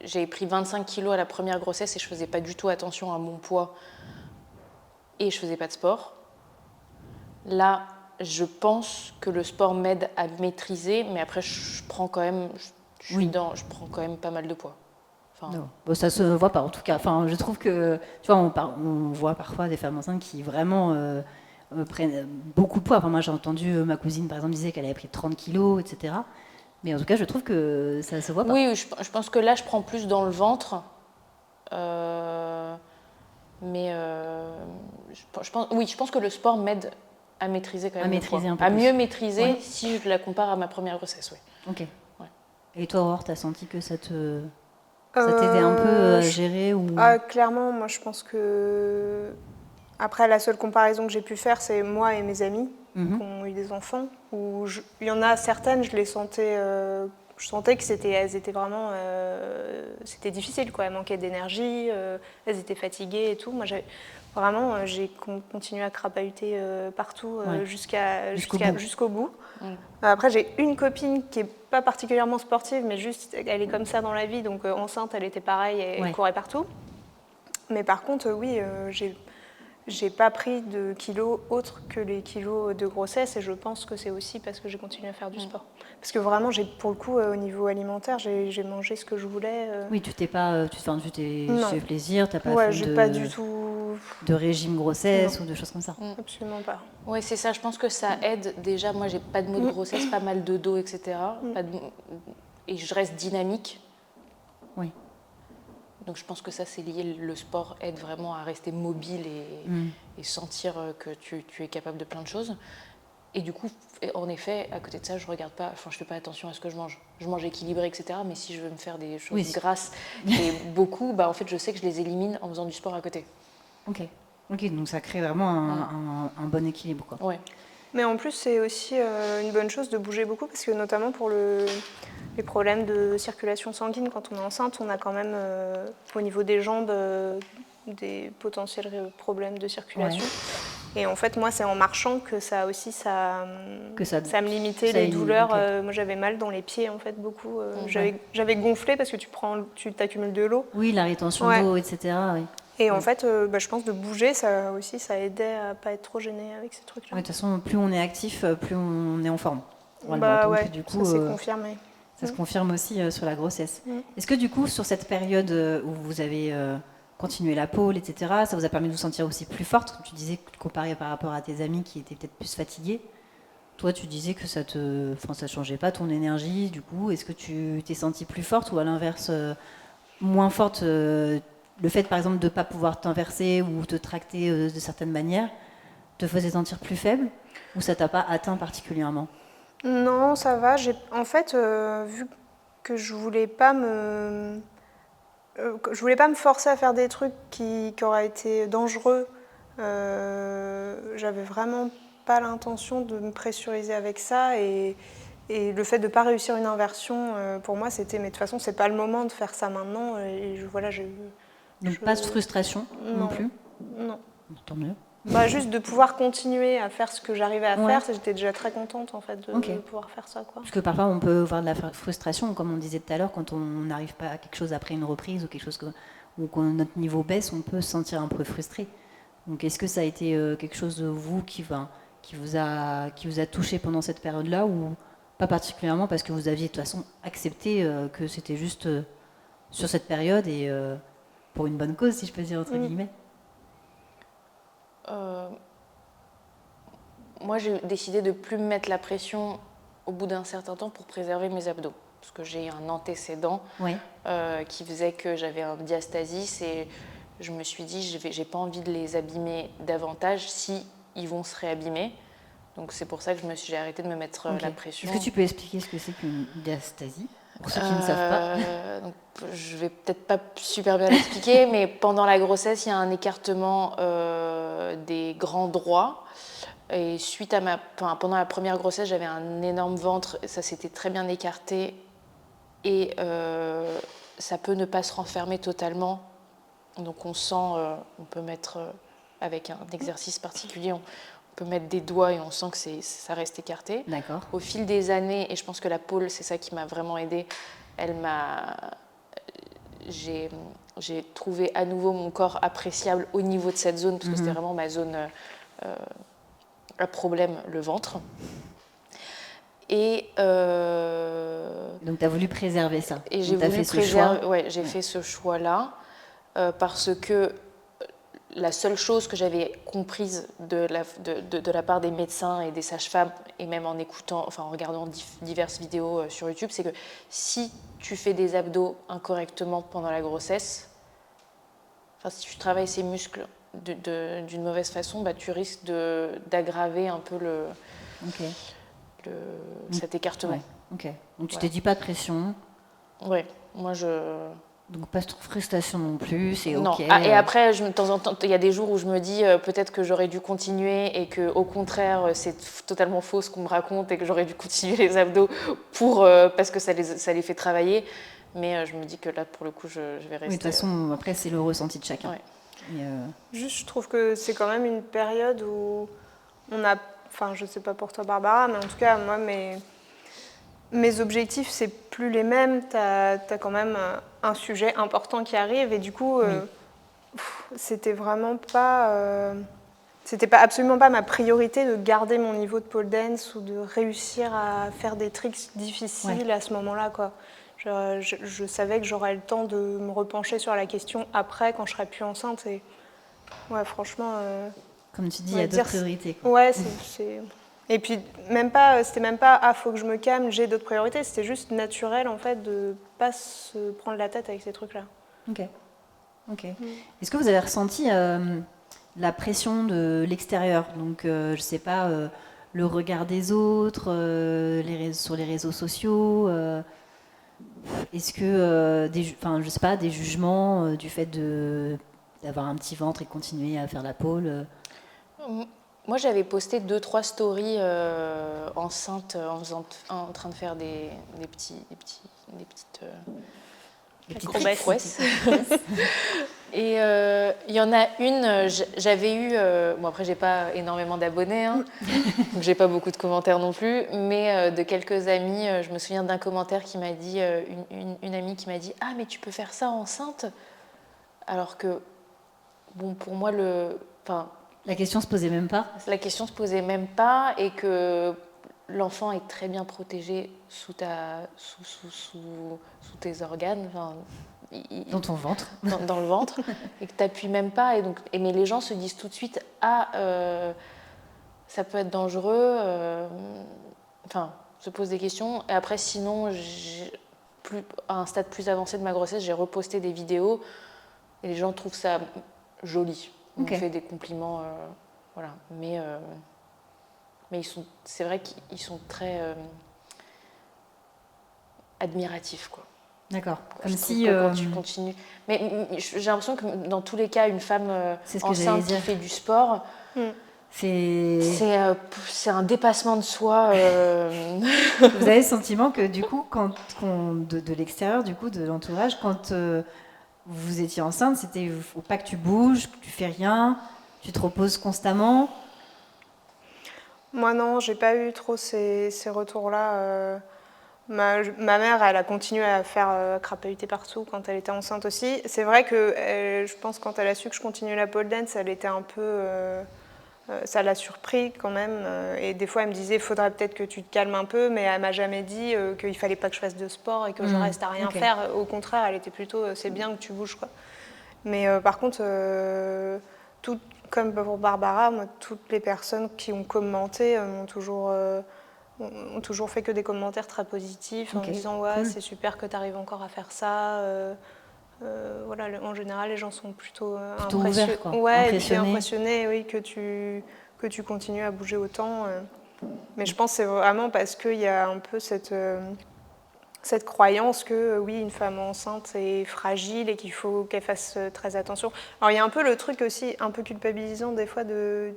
j'ai pris 25 kilos à la première grossesse et je faisais pas du tout attention à mon poids et je faisais pas de sport. Là, je pense que le sport m'aide à maîtriser, mais après je prends quand même, je prends quand même pas mal de poids. Non. Bon, ça se voit pas en tout cas. Enfin, je trouve que tu vois, on voit parfois des femmes enceintes qui vraiment prennent beaucoup de poids. Enfin, moi, j'ai entendu ma cousine par exemple disait qu'elle avait pris 30 kilos, etc. Mais en tout cas, je trouve que ça se voit pas. Oui, je pense que là, je prends plus dans le ventre. Mais je pense que le sport m'aide à maîtriser quand même. À mieux maîtriser si je la compare à ma première grossesse. Oui. Ok. Ouais. Et toi, Aurore, t'as senti que ça t'aidait un peu à gérer ou... Clairement, moi je pense que... Après, la seule comparaison que j'ai pu faire, c'est moi et mes amis qui ont eu des enfants. Il y en a certaines, je les sentais... je sentais qu'elles étaient vraiment... c'était difficile, quoi. Elles manquaient d'énergie, elles étaient fatiguées et tout. Moi, j'ai continué à crapahuter partout jusqu'au bout. Après, j'ai une copine qui n'est pas particulièrement sportive, mais juste, elle est comme ça dans la vie. Donc, enceinte, elle était pareille, elle courait partout. Mais par contre, oui, j'ai pas pris de kilos autres que les kilos de grossesse. Et je pense que c'est aussi parce que j'ai continué à faire du sport. Parce que vraiment, pour le coup, au niveau alimentaire, j'ai mangé ce que je voulais. Oui, tu t'es fait plaisir, t'as pas fait pas du tout de régime grossesse ou de choses comme ça. Absolument pas. Oui, c'est ça. Je pense que ça aide. Déjà, moi, j'ai pas de maux de grossesse, pas mal de dos, etc. Et je reste dynamique. Oui. Donc, je pense que ça, c'est lié. Le sport aide vraiment à rester mobile et sentir que tu es capable de plein de choses. Et du coup, en effet, à côté de ça, je fais pas attention à ce que je mange. Je mange équilibré, etc. Mais si je veux me faire des choses grasses et beaucoup, en fait, je sais que je les élimine en faisant du sport à côté. Ok, donc ça crée vraiment un bon équilibre, quoi. Ouais. Mais en plus, c'est aussi une bonne chose de bouger beaucoup, parce que notamment pour les problèmes de circulation sanguine, quand on est enceinte, on a quand même, au niveau des jambes, des potentiels problèmes de circulation. Ouais. Et en fait, moi, c'est en marchant que ça me limitait les douleurs. Okay. Moi, j'avais mal dans les pieds, en fait, beaucoup. J'avais gonflé parce que tu t'accumules de l'eau. Oui, la rétention d'eau, etc. Oui. Et en fait, je pense de bouger, ça aidait à ne pas être trop gêné avec ces trucs-là. De toute façon, plus on est actif, plus on est en forme. Donc, du coup, ça s'est confirmé. Ça se confirme aussi sur la grossesse. Est-ce que du coup, sur cette période où vous avez continué la pole, etc., ça vous a permis de vous sentir aussi plus forte? Comme tu disais, comparé par rapport à tes amis qui étaient peut-être plus fatigués. Toi, tu disais que ça changeait pas ton énergie. Du coup, est-ce que tu t'es sentie plus forte ou à l'inverse, moins forte le fait, par exemple, de ne pas pouvoir t'inverser ou te tracter de certaines manières te faisait sentir plus faible ou ça t'a pas atteint particulièrement? Non, ça va. En fait, vu que je voulais pas me forcer à faire des trucs qui auraient été dangereux, j'avais vraiment pas l'intention de me pressuriser avec ça. Et le fait de ne pas réussir une inversion, pour moi, c'était, mais de toute façon, c'est pas le moment de faire ça maintenant. Et Donc pas de frustration non plus? Non. Tant mieux. Juste de pouvoir continuer à faire ce que j'arrivais à faire, j'étais déjà très contente en fait de pouvoir faire ça, quoi. Parce que parfois on peut avoir de la frustration, comme on disait tout à l'heure, quand on n'arrive pas à quelque chose après une reprise ou quelque chose où quand notre niveau baisse, on peut se sentir un peu frustré. Donc est-ce que ça a été quelque chose de vous qui vous a touché pendant cette période-là, ou pas particulièrement parce que vous aviez de toute façon accepté que c'était juste sur cette période et pour une bonne cause, si je peux dire entre guillemets? Moi, j'ai décidé de ne plus me mettre la pression au bout d'un certain temps pour préserver mes abdos. Parce que j'ai un antécédent qui faisait que j'avais un diastasis et je me suis dit, j'ai pas envie de les abîmer davantage si ils vont se réabîmer. Donc c'est pour ça que j'ai arrêté de me mettre la pression. Est-ce que tu peux expliquer ce que c'est qu'une diastasie pour ceux qui ne savent pas? Donc, je vais peut-être pas super bien l'expliquer, mais pendant la grossesse, il y a un écartement des grands droits. Et pendant la première grossesse, j'avais un énorme ventre, ça s'était très bien écarté et ça peut ne pas se renfermer totalement. Donc on sent, on peut mettre avec un exercice particulier, on peut mettre des doigts et on sent que ça reste écarté. D'accord. Au fil des années, et je pense que la pôle, c'est ça qui m'a vraiment aidée, j'ai trouvé à nouveau mon corps appréciable au niveau de cette zone, parce que c'était vraiment ma zone à problème, le ventre. Et donc tu as voulu préserver ça. Et j'ai voulu préserver, j'ai fait ce choix-là parce que la seule chose que j'avais comprise de la part des médecins et des sages-femmes, et même en regardant diverses vidéos sur YouTube, c'est que si tu fais des abdos incorrectement pendant la grossesse, si tu travailles ces muscles d'une mauvaise façon, tu risques d'aggraver un peu cet écartement. Ouais. Ok. Donc tu t'es dit pas de pression. Oui, moi Donc pas de frustration non plus, c'est non. ok. Et après, de temps en temps, il y a des jours où je me dis peut-être que j'aurais dû continuer et que au contraire c'est totalement faux ce qu'on me raconte et que j'aurais dû continuer les abdos parce que ça les fait travailler. Mais je me dis que là pour le coup je vais rester. Oui, de toute façon après c'est le ressenti de chacun. Ouais. Juste, je trouve que c'est quand même une période où on a, je sais pas pour toi Barbara, mais en tout cas moi mes objectifs c'est plus les mêmes. T'as quand même un sujet important qui arrive et du coup c'était vraiment pas c'était absolument pas ma priorité de garder mon niveau de pole dance ou de réussir à faire des tricks difficiles à ce moment-là, quoi. Je savais que j'aurais le temps de me repencher sur la question après quand je serais plus enceinte et franchement comme tu dis, il y a d'autres priorités, quoi. Ouais, c'est... Et puis c'était même pas faut que je me calme, j'ai d'autres priorités, c'était juste naturel en fait de pas se prendre la tête avec ces trucs-là. Ok. Est-ce que vous avez ressenti la pression de l'extérieur, donc je sais pas, le regard des autres, sur les réseaux sociaux, est-ce que je sais pas, des jugements du fait d'avoir un petit ventre et continuer à faire la pole? Moi, j'avais posté 2-3 stories enceinte en train de faire des petites prouesses. Et il y en a une, j'avais eu... bon, après, j'ai pas énormément d'abonnés, donc j'ai pas beaucoup de commentaires non plus, mais de quelques amis, je me souviens d'un commentaire qui m'a dit, une amie qui m'a dit « Ah, mais tu peux faire ça enceinte ?» Alors que, bon, pour moi, la question se posait même pas. La question se posait même pas et que l'enfant est très bien protégé sous tes organes, dans ton ventre, dans le ventre, et que tu n'appuies même pas. Mais les gens se disent tout de suite ça peut être dangereux. Se posent des questions. Et après, sinon, à un stade plus avancé de ma grossesse, j'ai reposté des vidéos et les gens trouvent ça joli. On me fait des compliments, voilà. Mais c'est vrai qu'ils sont très admiratifs, quoi. D'accord. Comme si quand tu continues. Mais j'ai l'impression que dans tous les cas, une femme enceinte qui fait du sport, C'est un dépassement de soi. Vous avez le sentiment que du coup, de l'extérieur, du coup, de l'entourage, quand vous étiez enceinte, c'était faut pas que tu bouges, que tu fais rien, tu te reposes constamment. Moi non, j'ai pas eu trop ces retours-là. Ma mère, elle a continué à faire crapahuter partout quand elle était enceinte aussi. C'est vrai que je pense quand elle a su que je continuais la pole dance, elle était un peu... ça l'a surpris quand même. Et des fois, elle me disait, il faudrait peut-être que tu te calmes un peu, mais elle m'a jamais dit qu'il fallait pas que je fasse de sport et que je reste à rien faire. Au contraire, elle était plutôt, c'est bien que tu bouges, quoi. Mais par contre, comme pour Barbara, moi, toutes les personnes qui ont commenté ont toujours fait que des commentaires très positifs en disant ouais, cool. C'est super que tu arrives encore à faire ça. Voilà, en général, les gens sont plutôt ouverts, quoi. Ouais, impressionnés, oui, que tu continues à bouger autant. Mais je pense que c'est vraiment parce qu'il y a un peu cette croyance que oui, une femme enceinte est fragile et qu'il faut qu'elle fasse très attention. Alors il y a un peu le truc aussi un peu culpabilisant des fois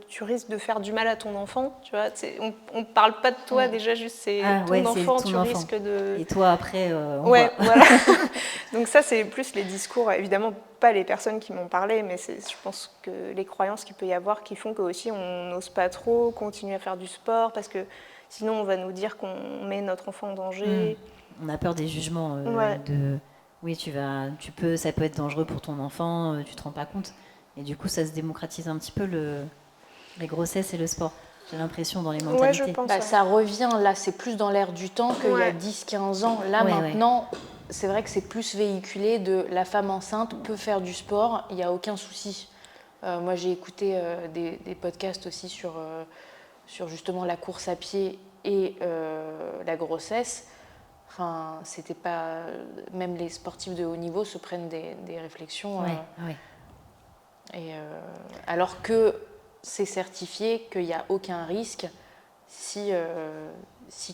tu risques de faire du mal à ton enfant, tu vois. On parle pas de toi déjà, juste c'est ton enfant, tu risques de... Et toi après, ouais, voilà. Donc ça c'est plus les discours, évidemment pas les personnes qui m'ont parlé, mais je pense que les croyances qu'il peut y avoir qui font que aussi on n'ose pas trop continuer à faire du sport parce que sinon on va nous dire qu'on met notre enfant en danger. On a peur des jugements oui, ça peut être dangereux pour ton enfant, tu te rends pas compte. Et du coup, ça se démocratise un petit peu les grossesses et le sport. J'ai l'impression dans les mentalités. Ouais, je pense, ça revient, là, c'est plus dans l'air du temps qu'il y a 10-15 ans. Là, maintenant, c'est vrai que c'est plus véhiculé de la femme enceinte peut faire du sport, il n'y a aucun souci. Moi, j'ai écouté des podcasts aussi sur justement la course à pied et la grossesse. Enfin, c'était pas... Même les sportifs de haut niveau se prennent des réflexions. Alors que c'est certifié qu'il n'y a aucun risque si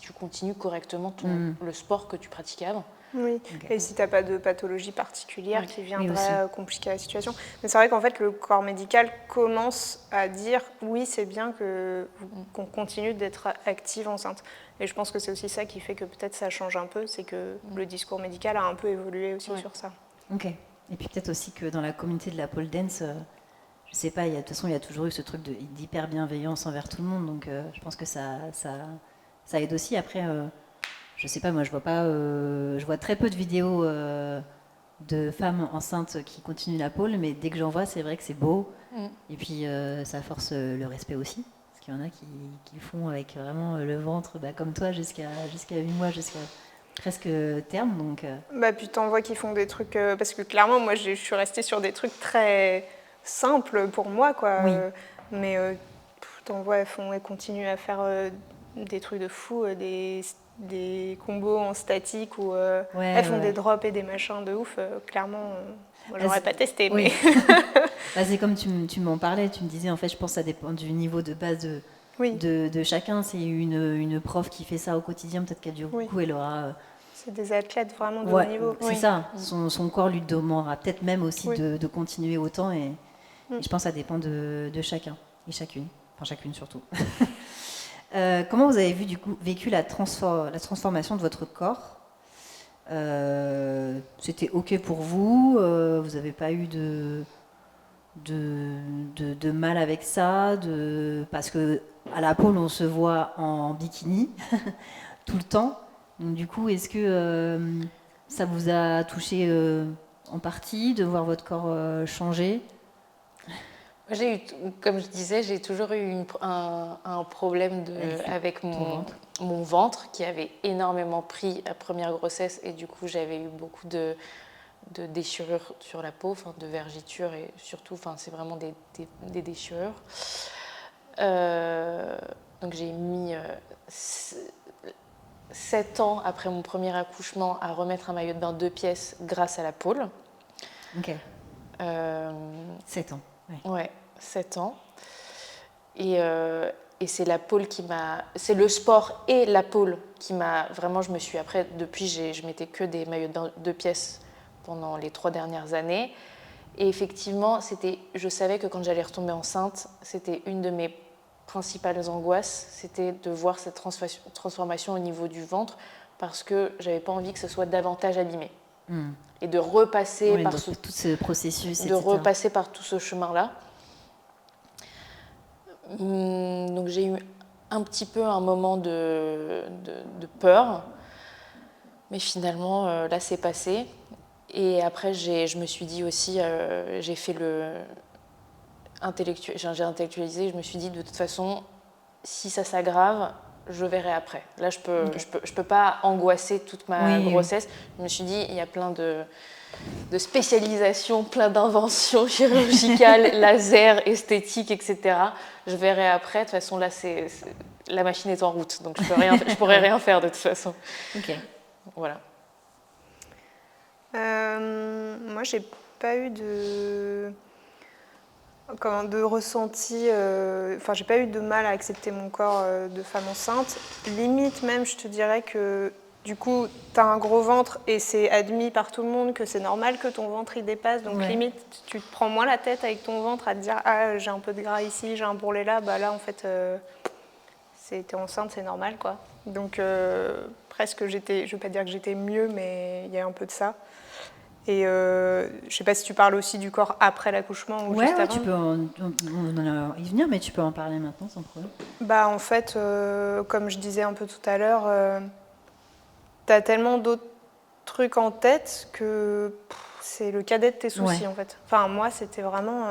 tu continues correctement le sport que tu pratiquais avant. Oui, et si tu n'as pas de pathologie particulière qui viendrait compliquer la situation. Mais c'est vrai qu'en fait, le corps médical commence à dire oui, c'est bien qu'on continue d'être active enceinte. Et je pense que c'est aussi ça qui fait que peut-être ça change un peu, c'est que le discours médical a un peu évolué aussi sur ça. Ok. Et puis peut-être aussi que dans la communauté de la pole dance, je sais pas, de toute façon, il y a toujours eu ce truc d'hyper bienveillance envers tout le monde, donc je pense que ça aide aussi. Après, je sais pas, moi, je vois très peu de vidéos de femmes enceintes qui continuent la pole, mais dès que j'en vois, c'est vrai que c'est beau. Et puis, ça force le respect aussi, parce qu'il y en a qui font avec vraiment le ventre, comme toi, jusqu'à 8 mois, jusqu'à presque terme. Donc, puis t'en vois qui font des trucs, parce que clairement, moi, je suis restée sur des trucs très simples pour moi, quoi. Mais t'en vois, elles continuent à faire des trucs de fou, des combos en statique où elles font des drops et des machins de ouf. Clairement, moi, j'aurais pas testé. Mais... c'est comme tu m'en parlais, tu me disais, en fait, je pense que ça dépend du niveau de base de chacun. C'est une prof qui fait ça au quotidien, peut-être qu'elle du coup, elle aura... C'est des athlètes vraiment de haut niveau. C'est ça, son corps lui demandera peut-être même aussi de continuer autant. Et je pense que ça dépend de chacun et chacune, enfin chacune surtout. Comment vous avez vécu la transformation de votre corps ? C'était ok pour vous ? Vous n'avez pas eu de mal avec ça parce que à la pole on se voit en bikini tout le temps. Donc du coup, est-ce que ça vous a touché en partie de voir votre corps changer ? Comme je disais, j'ai toujours eu un problème avec mon ventre qui avait énormément pris à première grossesse et du coup j'avais eu beaucoup de déchirures sur la peau, de vergetures et surtout, c'est vraiment des déchirures. Donc j'ai mis 7 ans après mon premier accouchement à remettre un maillot de bain 2 pièces grâce à la pole. Ok. 7 ans. Ouais, 7 ans. Et c'est la pole c'est le sport et la pole qui m'a vraiment. Depuis, je mettais que des maillots de bain 2 pièces pendant les 3 dernières années. Et effectivement, je savais que quand j'allais retomber enceinte, c'était une de mes principales angoisses, c'était de voir cette transformation au niveau du ventre, parce que j'avais pas envie que ce soit davantage abîmé. Et de repasser par tout ce processus, de repasser par tout ce chemin-là. Donc j'ai eu un petit peu un moment de peur, mais finalement là c'est passé. Et après je me suis dit aussi, j'ai intellectualisé, je me suis dit de toute façon, si ça s'aggrave, je verrai après. Là, je peux pas angoisser toute ma grossesse. Je me suis dit, il y a plein de spécialisations, plein d'inventions chirurgicales, laser, esthétique, etc. Je verrai après. De toute façon, là, la machine est en route, donc je pourrais rien faire de toute façon. Ok. Voilà. Moi, j'ai pas eu de ressenti, j'ai pas eu de mal à accepter mon corps de femme enceinte. Limite même, je te dirais que du coup, tu as un gros ventre et c'est admis par tout le monde que c'est normal que ton ventre il dépasse. Donc limite, tu te prends moins la tête avec ton ventre à te dire « Ah, j'ai un peu de gras ici, j'ai un bourrelet là ». Bah là, en fait, t'es enceinte, c'est normal, quoi. Donc presque je vais pas dire que j'étais mieux, mais il y a un peu de ça. Et je sais pas si tu parles aussi du corps après l'accouchement ou juste avant. Tu peux on en y venir, mais tu peux en parler maintenant sans problème. Bah en fait, comme je disais un peu tout à l'heure, t'as tellement d'autres trucs en tête que c'est le cadet de tes soucis en fait. Enfin moi c'était vraiment,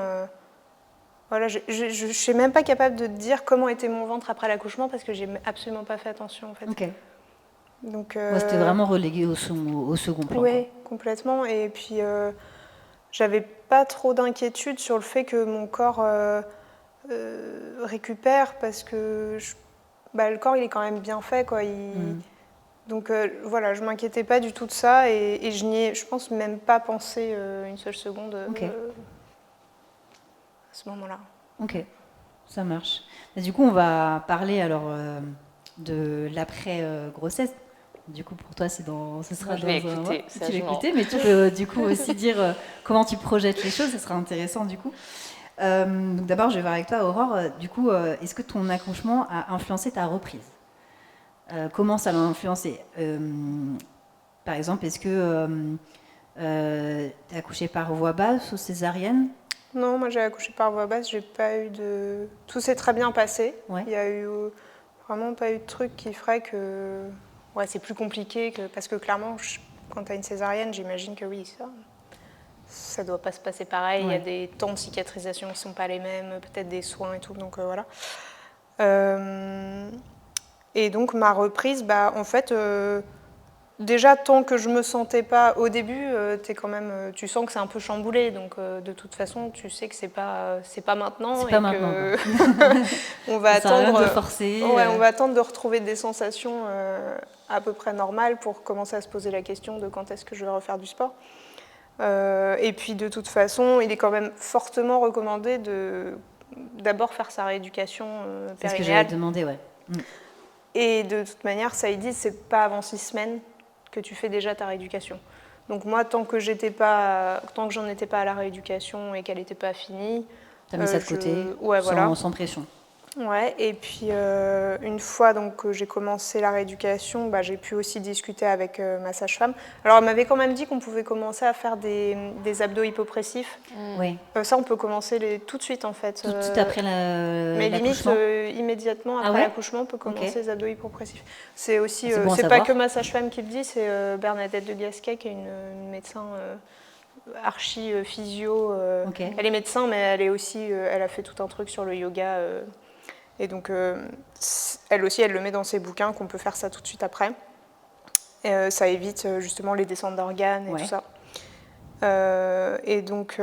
voilà, je suis même pas capable de te dire comment était mon ventre après l'accouchement parce que j'ai absolument pas fait attention en fait. Ok. Donc, c'était vraiment relégué au second plan. Oui, complètement. Et puis, j'avais pas trop d'inquiétude sur le fait que mon corps récupère parce que le corps, il est quand même bien fait, quoi. Donc, voilà, je m'inquiétais pas du tout de ça et je n'y ai, je pense, même pas pensé une seule seconde à ce moment-là. Ok, ça marche. Et du coup, on va parler alors de l'après-grossesse. Du coup, pour toi, ce sera je vais écouter, tu vas écouter, mais tu peux du coup aussi dire comment tu projettes les choses. Ce sera intéressant du coup. Donc d'abord, je vais voir avec toi, Aurore. Du coup, est-ce que ton accouchement a influencé ta reprise ? Comment ça l'a influencé ? Par exemple, est-ce que tu as accouché par voie basse ou césarienne ? Non, moi j'ai accouché par voie basse. J'ai pas eu de. Tout s'est très bien passé. Il y a eu vraiment pas eu de truc qui ferait que. Ouais, c'est plus compliqué parce que clairement, quand tu as une césarienne, j'imagine que oui, ça doit pas se passer pareil. Il y a des temps de cicatrisation qui sont pas les mêmes, peut-être des soins et tout, donc voilà. Et donc ma reprise, en fait, déjà tant que je me sentais pas au début, tu sens que c'est un peu chamboulé, donc de toute façon, tu sais que c'est pas maintenant. C'est pas maintenant. On va attendre de forcer. On va attendre de retrouver des sensations à peu près normales pour commencer à se poser la question de quand est-ce que je vais refaire du sport. Et puis de toute façon, il est quand même fortement recommandé d'abord faire sa rééducation périnéale. C'est ce que j'avais demandé, ouais. Et de toute manière, ça dit, c'est pas avant 6 semaines que tu fais déjà ta rééducation. Donc moi, tant que j'en étais pas à la rééducation et qu'elle n'était pas finie, t'as mis ça de côté, sans pression. Ouais, et puis une fois donc, que j'ai commencé la rééducation, j'ai pu aussi discuter avec ma sage-femme. Alors elle m'avait quand même dit qu'on pouvait commencer à faire des abdos hypopressifs. Oui. Ça, on peut commencer tout de suite en fait. Tout de suite après mais limite, immédiatement après l'accouchement, on peut commencer les abdos hypopressifs. C'est aussi, c'est pas que ma sage-femme qui le dit, c'est Bernadette de Gasquet qui est une médecin archi-physio. Elle est médecin, mais elle a fait tout un truc sur le yoga. Et donc, elle aussi, elle le met dans ses bouquins qu'on peut faire ça tout de suite après. Ça évite justement les descentes d'organes et tout ça. Et donc,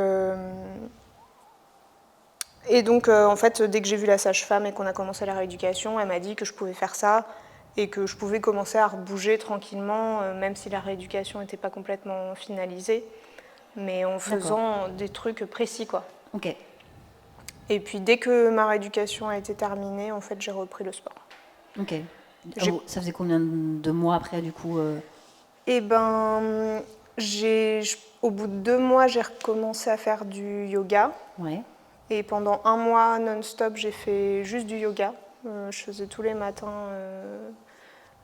en fait, dès que j'ai vu la sage-femme et qu'on a commencé la rééducation, elle m'a dit que je pouvais faire ça et que je pouvais commencer à bouger tranquillement, même si la rééducation n'était pas complètement finalisée, mais en faisant des trucs précis, quoi. Ok. Et puis dès que ma rééducation a été terminée, en fait, j'ai repris le sport. Ok. Ça faisait combien de mois après, du coup Eh ben, au bout de 2 mois, j'ai recommencé à faire du yoga. Ouais. Et pendant 1 mois non-stop, j'ai fait juste du yoga. Je faisais tous les matins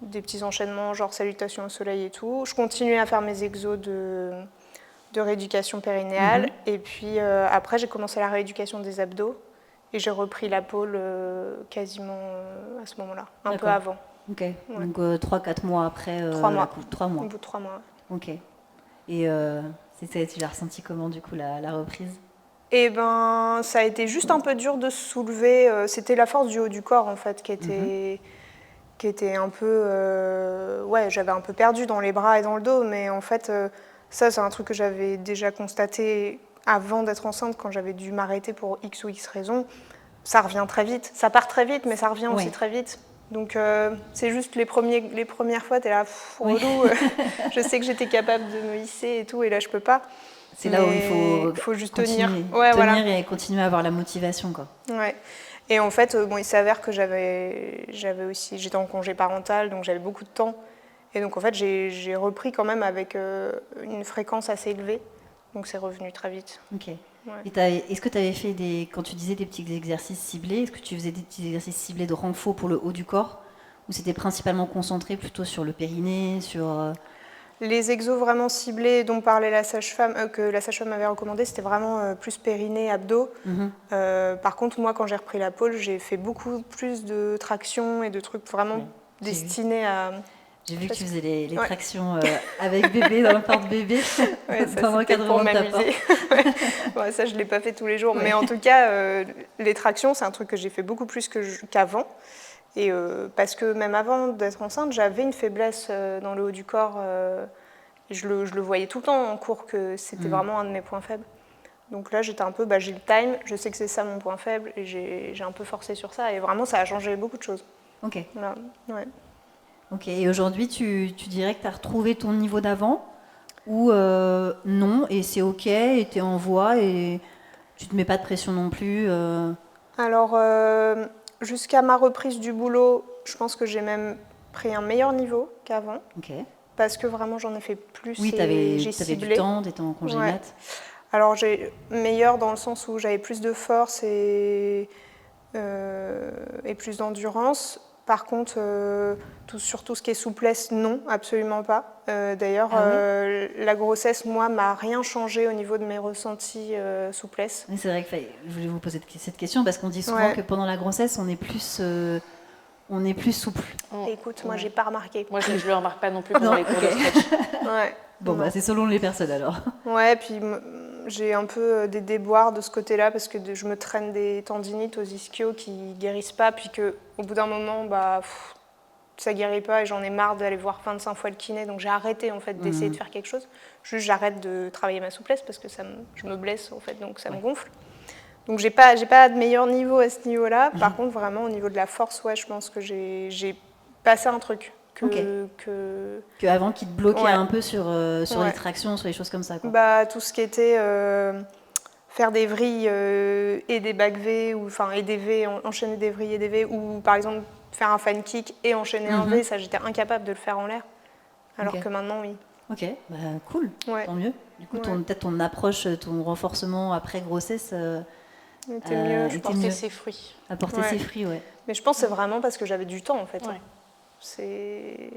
des petits enchaînements, genre salutations au soleil et tout. Je continuais à faire mes exos de rééducation périnéale. Et puis après, j'ai commencé la rééducation des abdos. Et j'ai repris la pôle quasiment à ce moment-là, un peu avant. Ok, donc 3-4 mois après 3 mois. 3 mois. Au bout de 3 mois. Ok. Et tu l'as ressenti comment du coup la reprise? Eh ben, ça a été juste un peu dur de se soulever. C'était la force du haut du corps en fait qui était un peu... j'avais un peu perdu dans les bras et dans le dos, mais en fait, ça c'est un truc que j'avais déjà constaté avant d'être enceinte, quand j'avais dû m'arrêter pour X ou X raisons. Ça revient très vite. Ça part très vite, mais ça revient aussi très vite. Donc c'est juste les premières fois, t'es là, relou. Je sais que j'étais capable de me hisser et tout, et là je peux pas. C'est là où il faut juste tenir et continuer à avoir la motivation, quoi. Ouais. Et en fait, il s'avère que j'étais en congé parental, donc j'avais beaucoup de temps. Et donc en fait, j'ai repris quand même avec une fréquence assez élevée. Donc c'est revenu très vite. Ok. Ouais. Et est-ce que tu avais fait quand tu disais des petits exercices ciblés, est-ce que tu faisais des petits exercices ciblés de renfort pour le haut du corps, ou c'était principalement concentré plutôt sur le périnée, sur... Les exos vraiment ciblés dont parlait la sage-femme, que la sage-femme m'avait recommandé, c'était vraiment plus périnée, abdos. Par contre, moi, quand j'ai repris la pôle, j'ai fait beaucoup plus de tractions et de trucs vraiment destinés à... J'ai vu que tu faisais les tractions avec bébé, dans le porte-bébé, pendant 80 de ta part. Ça, je ne l'ai pas fait tous les jours. Mais en tout cas, les tractions, c'est un truc que j'ai fait beaucoup plus qu'avant. Et parce que même avant d'être enceinte, j'avais une faiblesse dans le haut du corps. Je le voyais tout le temps en cours, que c'était vraiment un de mes points faibles. Donc là, j'étais un peu, j'ai le time, je sais que c'est ça mon point faible, et j'ai un peu forcé sur ça. Et vraiment, ça a changé beaucoup de choses. Ok. Voilà. Ouais. Ok, et aujourd'hui, tu dirais que tu as retrouvé ton niveau d'avant, ou non, et c'est ok, et tu es en voie, et tu te mets pas de pression non plus Alors, jusqu'à ma reprise du boulot, je pense que j'ai même pris un meilleur niveau qu'avant. Ok. Parce que vraiment, j'en ai fait plus. Oui, tu avais du temps, tu étais en congé mat. Alors, j'ai meilleur dans le sens où j'avais plus de force et plus d'endurance. Par contre, sur tout ce qui est souplesse, non, absolument pas. D'ailleurs, la grossesse, moi, m'a rien changé au niveau de mes ressentis souplesse. Oui, c'est vrai que je voulais vous poser cette question parce qu'on dit souvent que pendant la grossesse, on est plus souple. Écoute, moi, j'ai pas remarqué. Moi, je ne le remarque pas non plus pendant les cours de stretch. Bon, c'est selon les personnes alors. Ouais, puis j'ai un peu des déboires de ce côté-là parce que je me traîne des tendinites aux ischios qui guérissent pas, puis qu'au bout d'un moment, ça guérit pas et j'en ai marre d'aller voir 25 fois le kiné, donc j'ai arrêté en fait d'essayer de faire quelque chose. Juste, j'arrête de travailler ma souplesse parce que je me blesse en fait, donc ça me gonfle. Donc j'ai pas de meilleur niveau à ce niveau-là. Par contre, vraiment au niveau de la force, je pense que j'ai passé un truc. Que avant qui te bloquait un peu sur les tractions, sur les choses comme ça, quoi. Tout ce qui était faire des vrilles et des back V, et des V, enchaîner des vrilles et des V, ou par exemple faire un fan kick et enchaîner un V, ça j'étais incapable de le faire en l'air, alors que maintenant oui. Ok, cool, tant mieux. Du coup, peut-être ton approche, ton renforcement après grossesse était mieux, je portais ses fruits. Apporter ses fruits, Mais je pense que c'est vraiment parce que j'avais du temps en fait. C'est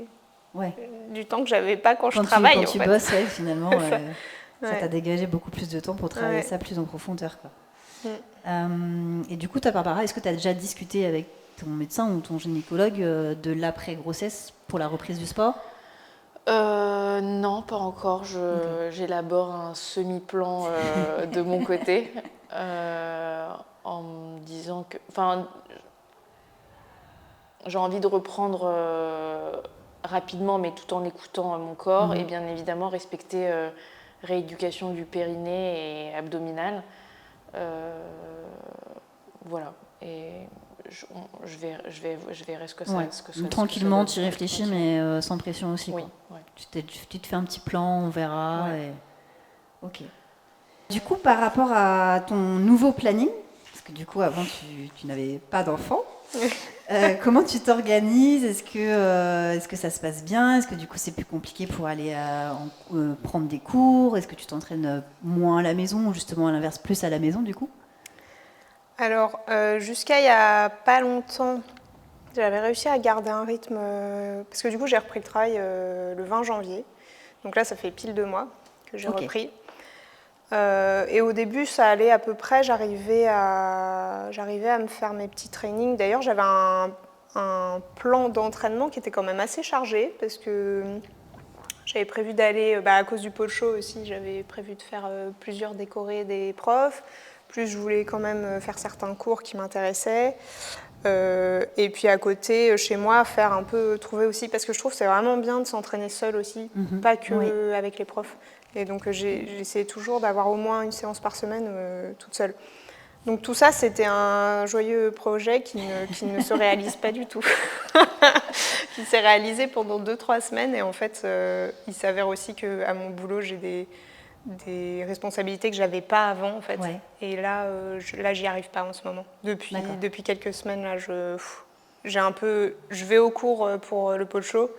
du temps que j'avais pas quand je travaille. Quand tu bosses, finalement, ça t'a dégagé beaucoup plus de temps pour travailler ça plus en profondeur, quoi. Et du coup, Barbara, est-ce que tu as déjà discuté avec ton médecin ou ton gynécologue de l'après-grossesse pour la reprise du sport? Non, pas encore. J'élabore un semi-plan de mon côté en me disant que... j'ai envie de reprendre rapidement, mais tout en écoutant mon corps et bien évidemment respecter rééducation du périnée et abdominal. Voilà. Et je verrai ce que ça tranquillement, tu réfléchis, mais sans pression aussi. Oui. Tu te fais un petit plan, on verra. Ok. Du coup, par rapport à ton nouveau planning, parce que du coup, avant, tu n'avais pas d'enfant, comment tu t'organises? Est-ce que ça se passe bien? Est-ce que du coup, c'est plus compliqué pour aller prendre des cours? Est-ce que tu t'entraînes moins à la maison ou justement à l'inverse, plus à la maison du coup? Alors, jusqu'à il n'y a pas longtemps, j'avais réussi à garder un rythme, parce que du coup, j'ai repris le travail le 20 janvier. Donc là, ça fait pile 2 mois que j'ai repris. Et au début, ça allait à peu près, j'arrivais à me faire mes petits trainings. D'ailleurs, j'avais un plan d'entraînement qui était quand même assez chargé, parce que j'avais prévu d'aller, à cause du pôle show aussi, j'avais prévu de faire plusieurs décorés des profs. Plus je voulais quand même faire certains cours qui m'intéressaient. Et puis à côté, chez moi, faire un peu, trouver aussi, parce que je trouve que c'est vraiment bien de s'entraîner seule aussi, pas que avec les profs. Et donc j'essayais toujours d'avoir au moins une séance par semaine toute seule. Donc tout ça, c'était un joyeux projet qui ne se réalise pas du tout. Qui s'est réalisé pendant 2-3 semaines. Et en fait, il s'avère aussi qu'à mon boulot, j'ai des responsabilités que je n'avais pas avant, en fait. Ouais. Et là, j'y arrive pas en ce moment. Depuis quelques semaines, là, je vais au cours pour le pôle show,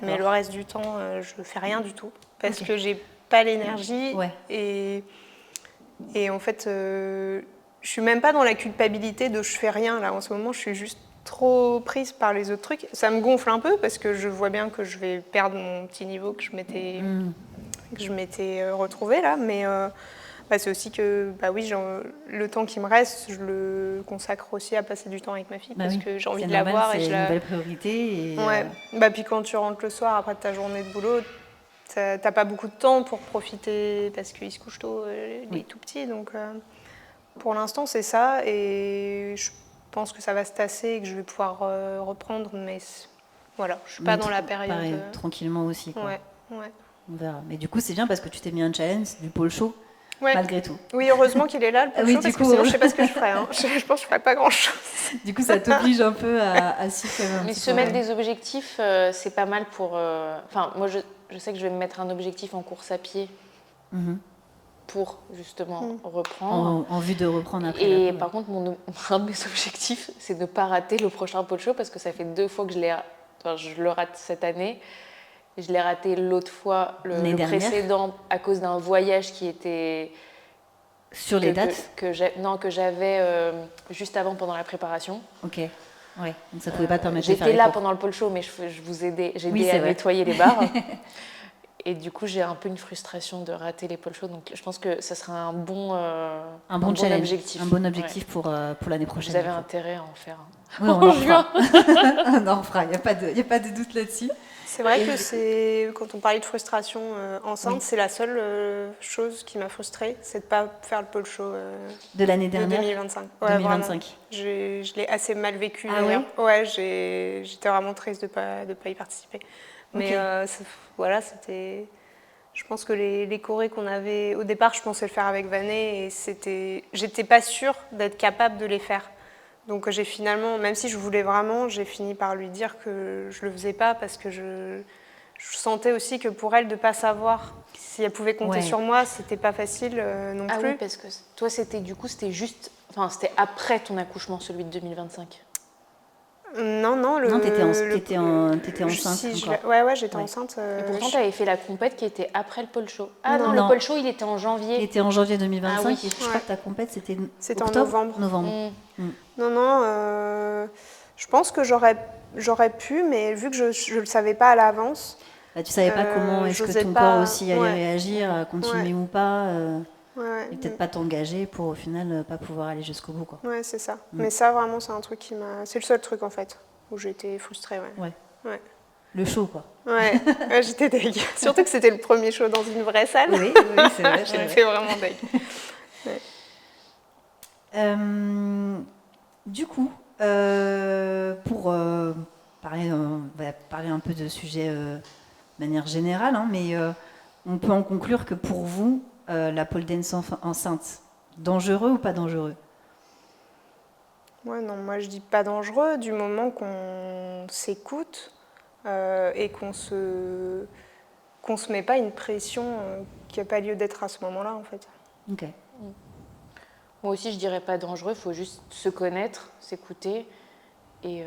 mais le reste du temps, je ne fais rien du tout parce que je n'ai pas l'énergie. Ouais. Et en fait, je ne suis même pas dans la culpabilité de je fais rien. Là, en ce moment, je suis juste trop prise par les autres trucs. Ça me gonfle un peu parce que je vois bien que je vais perdre mon petit niveau que je m'étais retrouvé là, mais c'est aussi que le temps qui me reste, je le consacre aussi à passer du temps avec ma fille parce que j'ai envie de la voir. C'est une nouvelle priorité. Ouais. Puis quand tu rentres le soir après ta journée de boulot, t'as pas beaucoup de temps pour profiter parce qu'il se couche tôt, il est tout petit. Donc pour l'instant c'est ça, et je pense que ça va se tasser et que je vais pouvoir reprendre, mais voilà, je suis pas dans la période. Pareil, tranquillement aussi. Quoi. Ouais. On verra. Mais du coup, c'est bien parce que tu t'es mis un challenge du pôle show, malgré tout. Oui, heureusement qu'il est là, le pôle show, parce que sinon, je ne sais pas ce que je ferais. Hein. Je pense que je ne ferais pas grand-chose. Du coup, ça t'oblige un peu à s'y faire. Mais se mettre des objectifs, c'est pas mal pour... moi, je sais que je vais me mettre un objectif en course à pied pour, justement, reprendre. En vue de reprendre après. Et par contre, un de mes objectifs, c'est de ne pas rater le prochain pôle show, parce que ça fait 2 fois que je le rate cette année. Je l'ai raté l'autre fois, le précédent, à cause d'un voyage qui était... Sur les dates que j'avais juste avant, pendant la préparation. Ok, ouais. Donc ça ne pouvait pas te permettre de faire J'étais là pendant le pôle show, mais j'ai aidé à nettoyer les bars. Et du coup, j'ai un peu une frustration de rater les pôles shows. Donc je pense que ça sera un bon objectif. Un bon objectif pour l'année prochaine. Vous avez intérêt à en faire. Oui, on en fera. On en fera, il n'y a pas de doute là-dessus. C'est vrai que quand on parlait de frustration enceinte, c'est la seule chose qui m'a frustrée, c'est de ne pas faire le pôle show de l'année dernière, de 2025. Ouais, 2025. Je l'ai assez mal vécu. Ah ouais. Ouais, j'étais vraiment triste de pas y participer. Mais c'était... Je pense que les chorés qu'on avait... Au départ, je pensais le faire avec Vanet, et j'étais pas sûre d'être capable de les faire. Donc j'ai finalement, même si je voulais vraiment, j'ai fini par lui dire que je le faisais pas parce que je sentais aussi que pour elle, de pas savoir si elle pouvait compter sur moi, c'était pas facile non plus. Ah oui, parce que toi, c'était après ton accouchement, celui de 2025. Non, t'étais enceinte encore. Ouais, j'étais enceinte. Et pourtant, tu avais fait la compète qui était après le pôle show. Ah non, le pôle show, il était en janvier. Il était en janvier 2025, et je crois que ta compète, c'était octobre, en novembre. Non, je pense que j'aurais pu, mais vu que je le savais pas à l'avance. Bah, tu savais pas comment est-ce que ton corps aussi allait réagir, à continuer ou pas. Et peut-être pas t'engager pour au final pas pouvoir aller jusqu'au bout. Quoi. Ouais, c'est ça. Mais ça, vraiment, c'est un truc qui m'a... C'est le seul truc, en fait, où j'ai été frustrée. Ouais. Le show, quoi. Ouais, j'étais deg. Surtout que c'était le premier show dans une vraie salle. Oui, c'est vrai. J'étais vraiment deg. Du coup, pour parler, on va parler un peu de sujet de manière générale, mais on peut en conclure que pour vous, la pole dance enceinte, dangereux ou pas dangereux ? Ouais, non, moi je dis pas dangereux du moment qu'on s'écoute et qu'on se met pas une pression qui n'a pas lieu d'être à ce moment-là, en fait. Ok. Moi aussi, je dirais pas dangereux, il faut juste se connaître, s'écouter. Et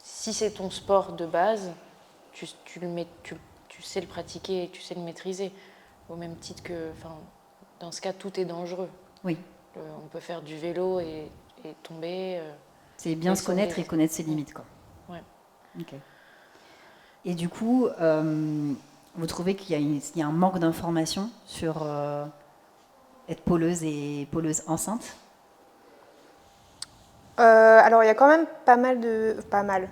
si c'est ton sport de base, tu sais le pratiquer et tu sais le maîtriser. Au même titre que, dans ce cas, tout est dangereux. Oui. On peut faire du vélo et tomber. C'est bien se connaître et connaître ses limites, quoi. Ouais. Ok. Et du coup, vous trouvez qu'il y a un manque d'informations sur être pôleuse et pôleuse enceinte? Alors, il y a quand même pas mal.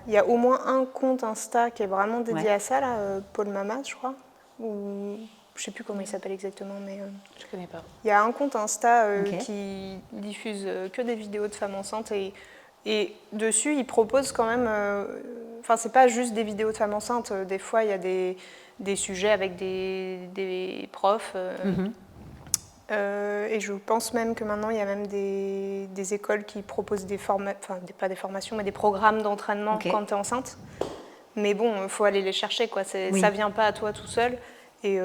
Il y a au moins un compte Insta qui est vraiment dédié à ça, là, Pôle Mamas, je crois. Ou je sais plus comment il s'appelle exactement, mais je connais pas. Il y a un compte Insta qui diffuse que des vidéos de femmes enceintes et dessus, il propose quand même. Enfin, c'est pas juste des vidéos de femmes enceintes. Des fois, il y a des sujets avec des profs. Et je pense même que maintenant, il y a même des écoles qui proposent pas des formations, mais des programmes d'entraînement quand tu es enceinte. Mais bon, il faut aller les chercher, quoi. Ça ne vient pas à toi tout seul. Et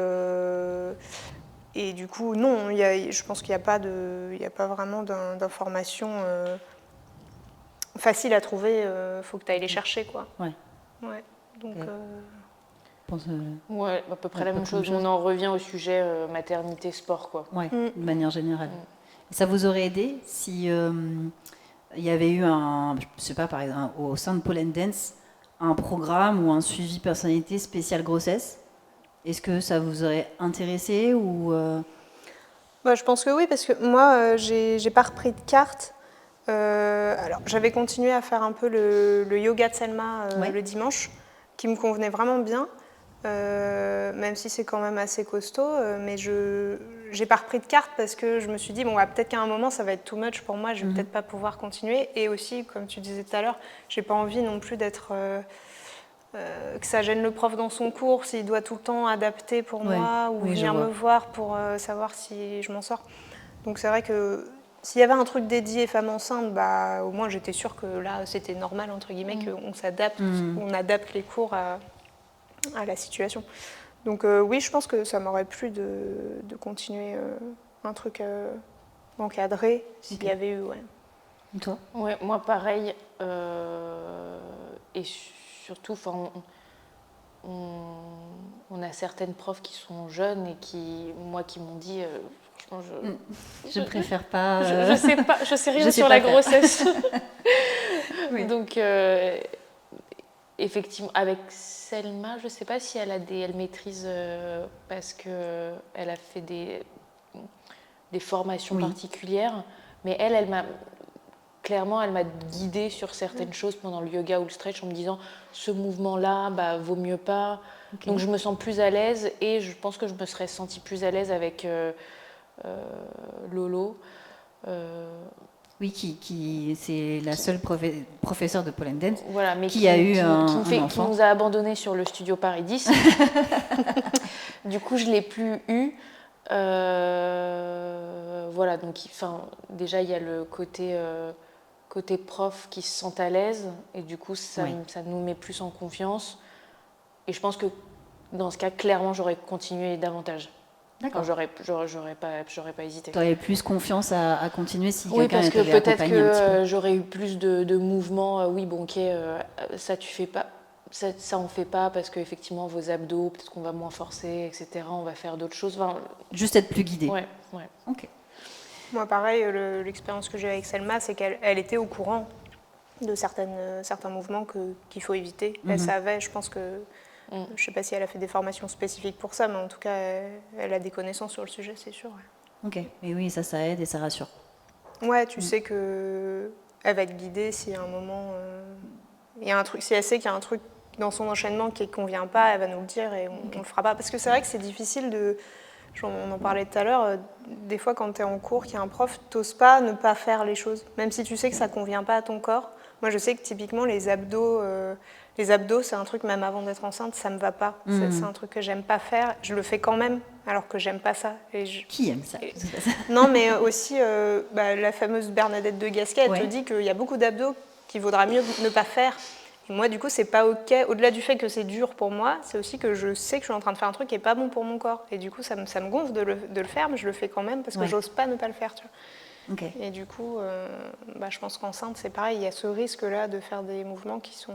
du coup, non, je pense qu'il n'y a pas vraiment d'informations faciles à trouver. Il faut que tu ailles les chercher, quoi. Ouais. Donc... Ouais, à peu près la même chose. On en revient au sujet maternité-sport, quoi. Ouais, de manière générale. Ça vous aurait aidé si il y avait eu je sais pas, par exemple, au sein de Pole Dance, un programme ou un suivi personnalité spécial grossesse? Est-ce que ça vous aurait intéressé ou je pense que oui, parce que moi, j'ai pas repris de carte. Alors, j'avais continué à faire un peu le yoga de Selma le dimanche, qui me convenait vraiment bien. Même si c'est quand même assez costaud, mais j'ai pas repris de carte parce que je me suis dit peut-être qu'à un moment ça va être too much pour moi, je vais peut-être pas pouvoir continuer. Et aussi, comme tu disais tout à l'heure, j'ai pas envie non plus d'être que ça gêne le prof dans son cours s'il doit tout le temps adapter pour moi ou venir me voir pour savoir si je m'en sors. Donc c'est vrai que s'il y avait un truc dédié femmes enceintes, au moins j'étais sûre que là c'était normal entre guillemets qu'on s'adapte, on adapte les cours à la situation. Donc oui, je pense que ça m'aurait plu de continuer un truc encadré s'il y avait eu. Et toi? Ouais, moi pareil. Et surtout, on a certaines profs qui sont jeunes et qui m'ont dit, franchement, je préfère pas. Je sais rien sur la grossesse. Donc effectivement, avec Selma, je ne sais pas si elle maîtrise parce qu'elle a fait des formations particulières, mais elle m'a guidée sur certaines choses pendant le yoga ou le stretch en me disant ce mouvement-là, vaut mieux pas. Donc je me sens plus à l'aise et je pense que je me serais sentie plus à l'aise avec Lolo. Oui, qui c'est la seule professeure de Pole Dance qui a eu un enfant. Qui nous a abandonnés sur le studio Paris 10. Du coup, je ne l'ai plus eu. Voilà, donc déjà, il y a le côté prof qui se sent à l'aise et du coup, ça nous met plus en confiance. Et je pense que dans ce cas, clairement, j'aurais continué davantage. D'accord. Enfin, j'aurais pas hésité. Tu aurais plus confiance à continuer si quelqu'un t'avait accompagné un petit peu. Oui, parce que peut-être que j'aurais eu plus de mouvements. Ça tu fais pas, ça on fait pas parce qu'effectivement vos abdos, peut-être qu'on va moins forcer, etc. On va faire d'autres choses. Juste être plus guidée. Ouais. Ok. Moi, pareil, l'expérience que j'ai avec Selma, c'est qu'elle était au courant de certains mouvements qu'il faut éviter. Elle savait, je pense que... Je ne sais pas si elle a fait des formations spécifiques pour ça, mais en tout cas, elle a des connaissances sur le sujet, c'est sûr. Ok, mais oui, ça aide et ça rassure. Ouais, tu sais qu'elle va être guidée si à un moment, il y a un truc, si elle sait qu'il y a un truc dans son enchaînement qui ne convient pas, elle va nous le dire et on ne le fera pas. Parce que c'est vrai que c'est difficile on en parlait tout à l'heure, des fois quand tu es en cours, qu'il y a un prof, tu n'oses pas ne pas faire les choses, même si tu sais que ça ne convient pas à ton corps. Moi, je sais que typiquement, les abdos, c'est un truc, même avant d'être enceinte, ça ne me va pas. C'est un truc que j'aime pas faire. Je le fais quand même, alors que j'aime pas ça. Qui aime ça? Non, mais aussi, la fameuse Bernadette de Gasquet, elle te dit qu'il y a beaucoup d'abdos qu'il vaudra mieux ne pas faire. Et moi, du coup, c'est pas OK. Au-delà du fait que c'est dur pour moi, c'est aussi que je sais que je suis en train de faire un truc qui n'est pas bon pour mon corps. Et du coup, ça me gonfle de le faire, mais je le fais quand même parce que j'ose pas ne pas le faire. Tu vois. Okay. Et du coup, je pense qu'enceinte, c'est pareil, il y a ce risque-là de faire des mouvements qui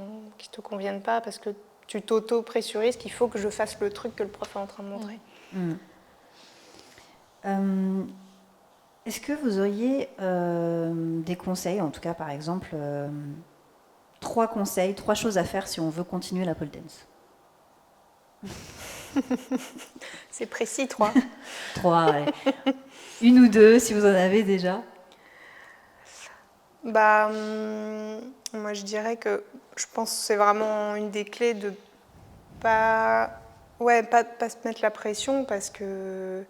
te conviennent pas parce que tu t'auto-pressurises qu'il faut que je fasse le truc que le prof est en train de montrer. Est-ce que vous auriez des conseils, en tout cas par exemple, 3 conseils, 3 choses à faire si on veut continuer la pole dance? C'est précis, 3. 3, ouais. 1 ou 2 si vous en avez déjà. Bah, moi je dirais que je pense que c'est vraiment une des clés de pas se mettre la pression parce que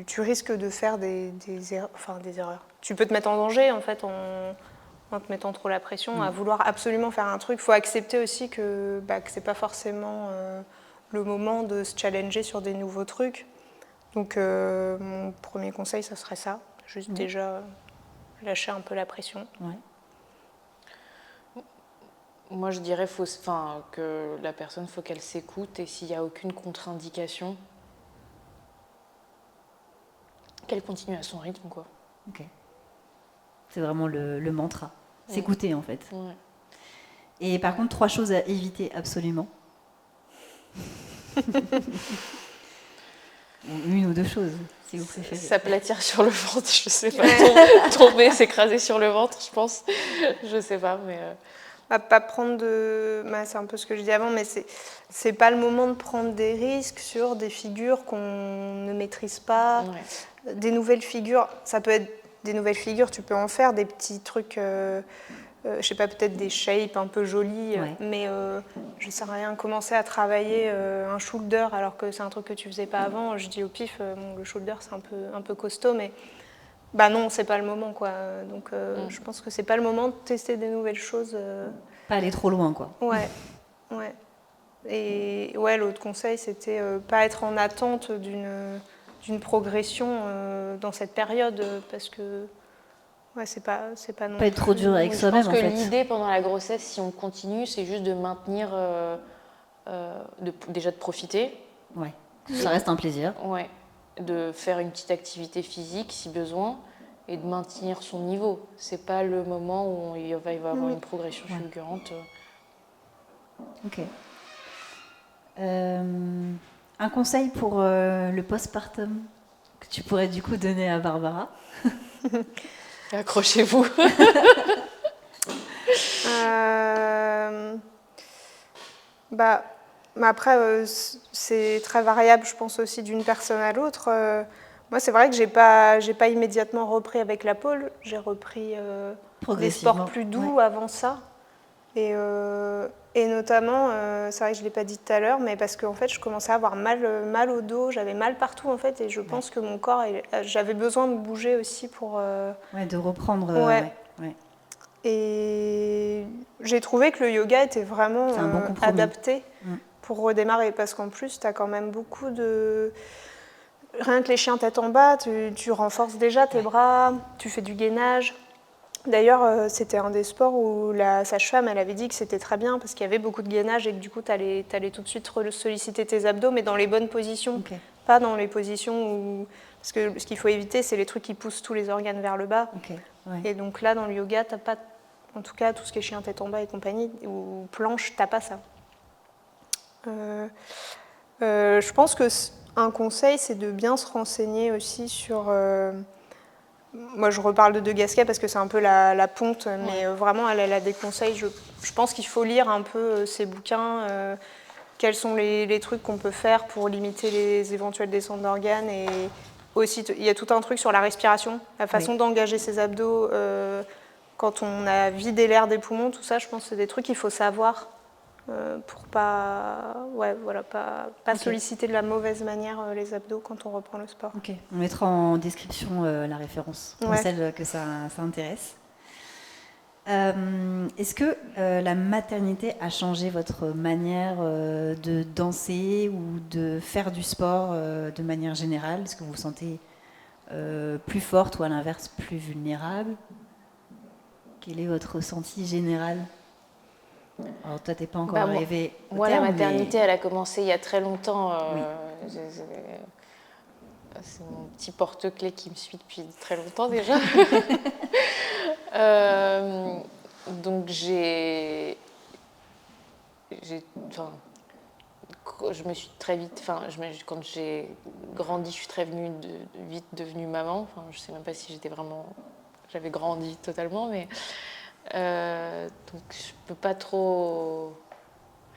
tu risques de faire des erreurs. Tu peux te mettre en danger en fait en te mettant trop la pression, à vouloir absolument faire un truc. Il faut accepter aussi que c'est pas forcément le moment de se challenger sur des nouveaux trucs. Donc mon premier conseil, ça serait ça. Juste déjà lâcher un peu la pression. Ouais. Moi, je dirais que la personne, faut qu'elle s'écoute et s'il n'y a aucune contre-indication, qu'elle continue à son rythme, quoi. Ok. C'est vraiment le mantra. S'écouter, en fait. Ouais. Et par contre, 3 choses à éviter absolument. 1 ou 2 choses, si vous préférez. S'aplatir sur le ventre, je sais pas. Tomber, s'écraser sur le ventre, je pense. Je sais pas, mais... Pas prendre de... c'est un peu ce que je dis avant, mais c'est pas le moment de prendre des risques sur des figures qu'on ne maîtrise pas. Ouais. Des nouvelles figures, ça peut être des nouvelles figures, tu peux en faire des petits trucs, je sais pas, peut-être des shapes un peu jolis, mais je sais rien, commencer à travailler un shoulder alors que c'est un truc que tu faisais pas avant. Je dis au pif, le shoulder c'est un peu costaud, mais non, c'est pas le moment, quoi. Donc je pense que c'est pas le moment de tester des nouvelles choses. Pas aller trop loin, quoi. Ouais. Et l'autre conseil, c'était pas être en attente d'une progression dans cette période, parce que c'est pas non pas être trop dur avec soi-même, en fait. Je pense que l'idée pendant la grossesse, si on continue, c'est juste de maintenir, déjà de profiter. Ouais. Ça reste un plaisir. Ouais. De faire une petite activité physique si besoin et de maintenir son niveau. C'est pas le moment où il va y avoir une progression fulgurante. Ok. Un conseil pour le postpartum que tu pourrais du coup donner à Barbara? Accrochez-vous. Après, c'est très variable, je pense aussi d'une personne à l'autre. Moi, c'est vrai que j'ai pas immédiatement repris avec la pole. J'ai repris des sports plus doux avant ça. Et notamment, c'est vrai que je ne l'ai pas dit tout à l'heure, mais parce qu'en fait, je commençais à avoir mal au dos, j'avais mal partout en fait, et je pense que mon corps, j'avais besoin de bouger aussi pour... de reprendre. Et j'ai trouvé que le yoga était vraiment adapté pour redémarrer, parce qu'en plus, tu as quand même beaucoup de... Rien que les chiens tête en bas, tu renforces déjà tes bras, tu fais du gainage. D'ailleurs, c'était un des sports où la sage-femme, elle avait dit que c'était très bien parce qu'il y avait beaucoup de gainage et que du coup, tu allais tout de suite solliciter tes abdos, mais dans les bonnes positions, pas dans les positions où... Parce que ce qu'il faut éviter, c'est les trucs qui poussent tous les organes vers le bas. Et donc là, dans le yoga, tu n'as pas, en tout cas, tout ce qui est chien tête en bas et compagnie, ou planche, tu n'as pas ça. Je pense qu'un conseil, c'est de bien se renseigner aussi sur... Moi, je reparle de Gasquet parce que c'est un peu la ponte, mais vraiment, elle a des conseils. Je pense qu'il faut lire un peu ses bouquins, quels sont les trucs qu'on peut faire pour limiter les éventuelles descentes d'organes. Et aussi, il y a tout un truc sur la respiration, la façon d'engager ses abdos quand on a vidé l'air des poumons, tout ça, je pense que c'est des trucs qu'il faut savoir pour pas solliciter de la mauvaise manière les abdos quand on reprend le sport. Ok, on mettra en description la référence pour celles que ça intéresse. Est-ce que la maternité a changé votre manière de danser ou de faire du sport de manière générale? Est-ce que vous vous sentez plus forte ou à l'inverse plus vulnérable? Quel est votre ressenti général? Alors toi, t'es pas encore arrivée au moi, terme, la maternité, elle a commencé il y a très longtemps. C'est mon petit porte-clés qui me suit depuis très longtemps déjà. Donc je me suis très vite, quand j'ai grandi, je suis très vite devenue maman. Enfin, je sais même pas si j'avais grandi totalement, mais donc je peux pas trop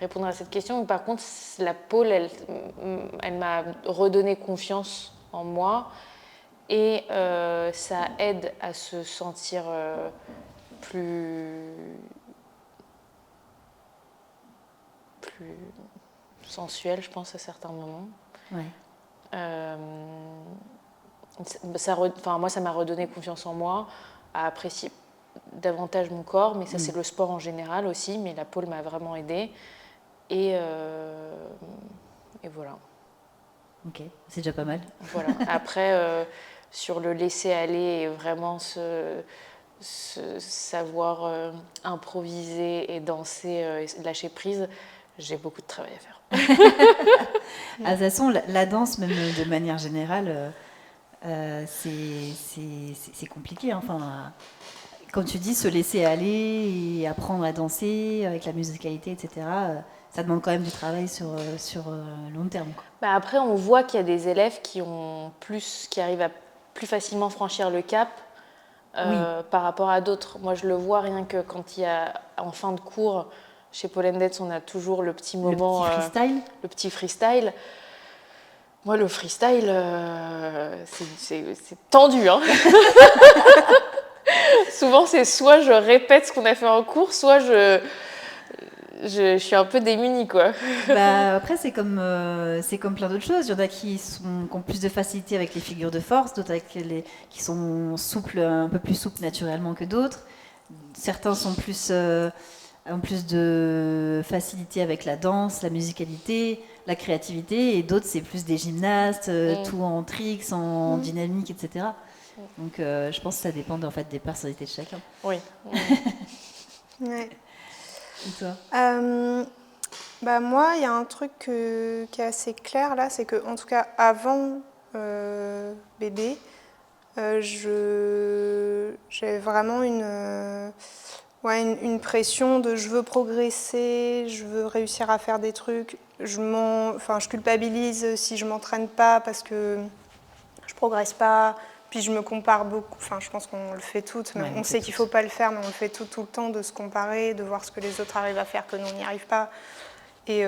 répondre à cette question. Mais par contre, la pole, elle m'a redonné confiance en moi et ça aide à se sentir plus sensuel, je pense, à certains moments. Ouais. Moi, ça m'a redonné confiance en moi, à apprécier davantage mon corps, mais ça, c'est le sport en général aussi, mais la pole m'a vraiment aidée. Et voilà. Ok, c'est déjà pas mal. Voilà. Après, sur le laisser aller et vraiment savoir improviser et danser et lâcher prise, j'ai beaucoup de travail à faire. De toute façon, la danse, même de manière générale, c'est compliqué. Enfin, comme tu dis, se laisser aller et apprendre à danser avec la musicalité, etc., ça demande quand même du travail sur long terme. Quoi. Bah après, on voit qu'il y a des élèves qui arrivent à plus facilement franchir le cap par rapport à d'autres. Moi, je le vois rien que quand il y a en fin de cours, chez Pole Dance, on a toujours le petit moment... Le petit freestyle. Moi, le freestyle, c'est tendu. Hein. Souvent, c'est soit je répète ce qu'on a fait en cours, soit je suis un peu démunie, quoi. Bah, après, c'est comme plein d'autres choses. Il y en a qui ont plus de facilité avec les figures de force, d'autres qui sont souples, un peu plus souples naturellement que d'autres. Certains sont ont plus de facilité avec la danse, la musicalité, la créativité, et d'autres, c'est plus des gymnastes, tout en tricks, en dynamique, etc. Donc, je pense que ça dépend en fait des personnalités de chacun. Oui. Ouais. Et toi moi, il y a un truc qui est assez clair là, c'est que en tout cas avant bébé, j'avais vraiment une pression de je veux progresser, je veux réussir à faire des trucs. Je culpabilise si je m'entraîne pas parce que je progresse pas. Puis je me compare beaucoup. Enfin, je pense qu'on le fait toutes. Mais on sait qu'il faut pas le faire, mais on le fait tout le temps, de se comparer, de voir ce que les autres arrivent à faire que nous on n'y arrive pas. Et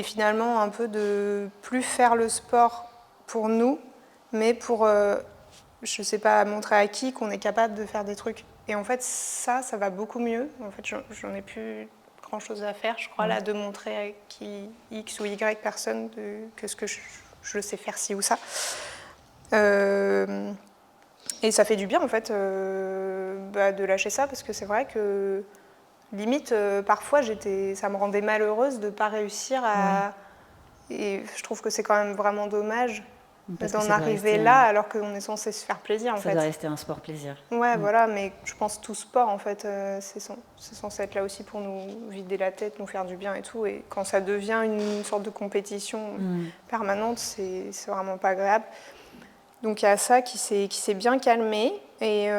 finalement, un peu de plus faire le sport pour nous, mais pour, je sais pas, montrer à qui qu'on est capable de faire des trucs. Et en fait, ça va beaucoup mieux. En fait, j'en ai plus grand-chose à faire, je crois, là, de montrer à qui, X ou Y personne que ce que je sais faire ci ou ça. Et ça fait du bien, en fait, de lâcher ça, parce que c'est vrai que, limite, parfois, ça me rendait malheureuse de ne pas réussir à... Et je trouve que c'est quand même vraiment dommage d'en arriver là, alors qu'on est censé se faire plaisir, en fait. Ça doit rester un sport plaisir. Ouais, voilà, mais je pense tout sport, en fait, c'est censé être là aussi pour nous vider la tête, nous faire du bien et tout. Et quand ça devient une sorte de compétition permanente, c'est vraiment pas agréable. Donc il y a ça qui s'est bien calmé. Et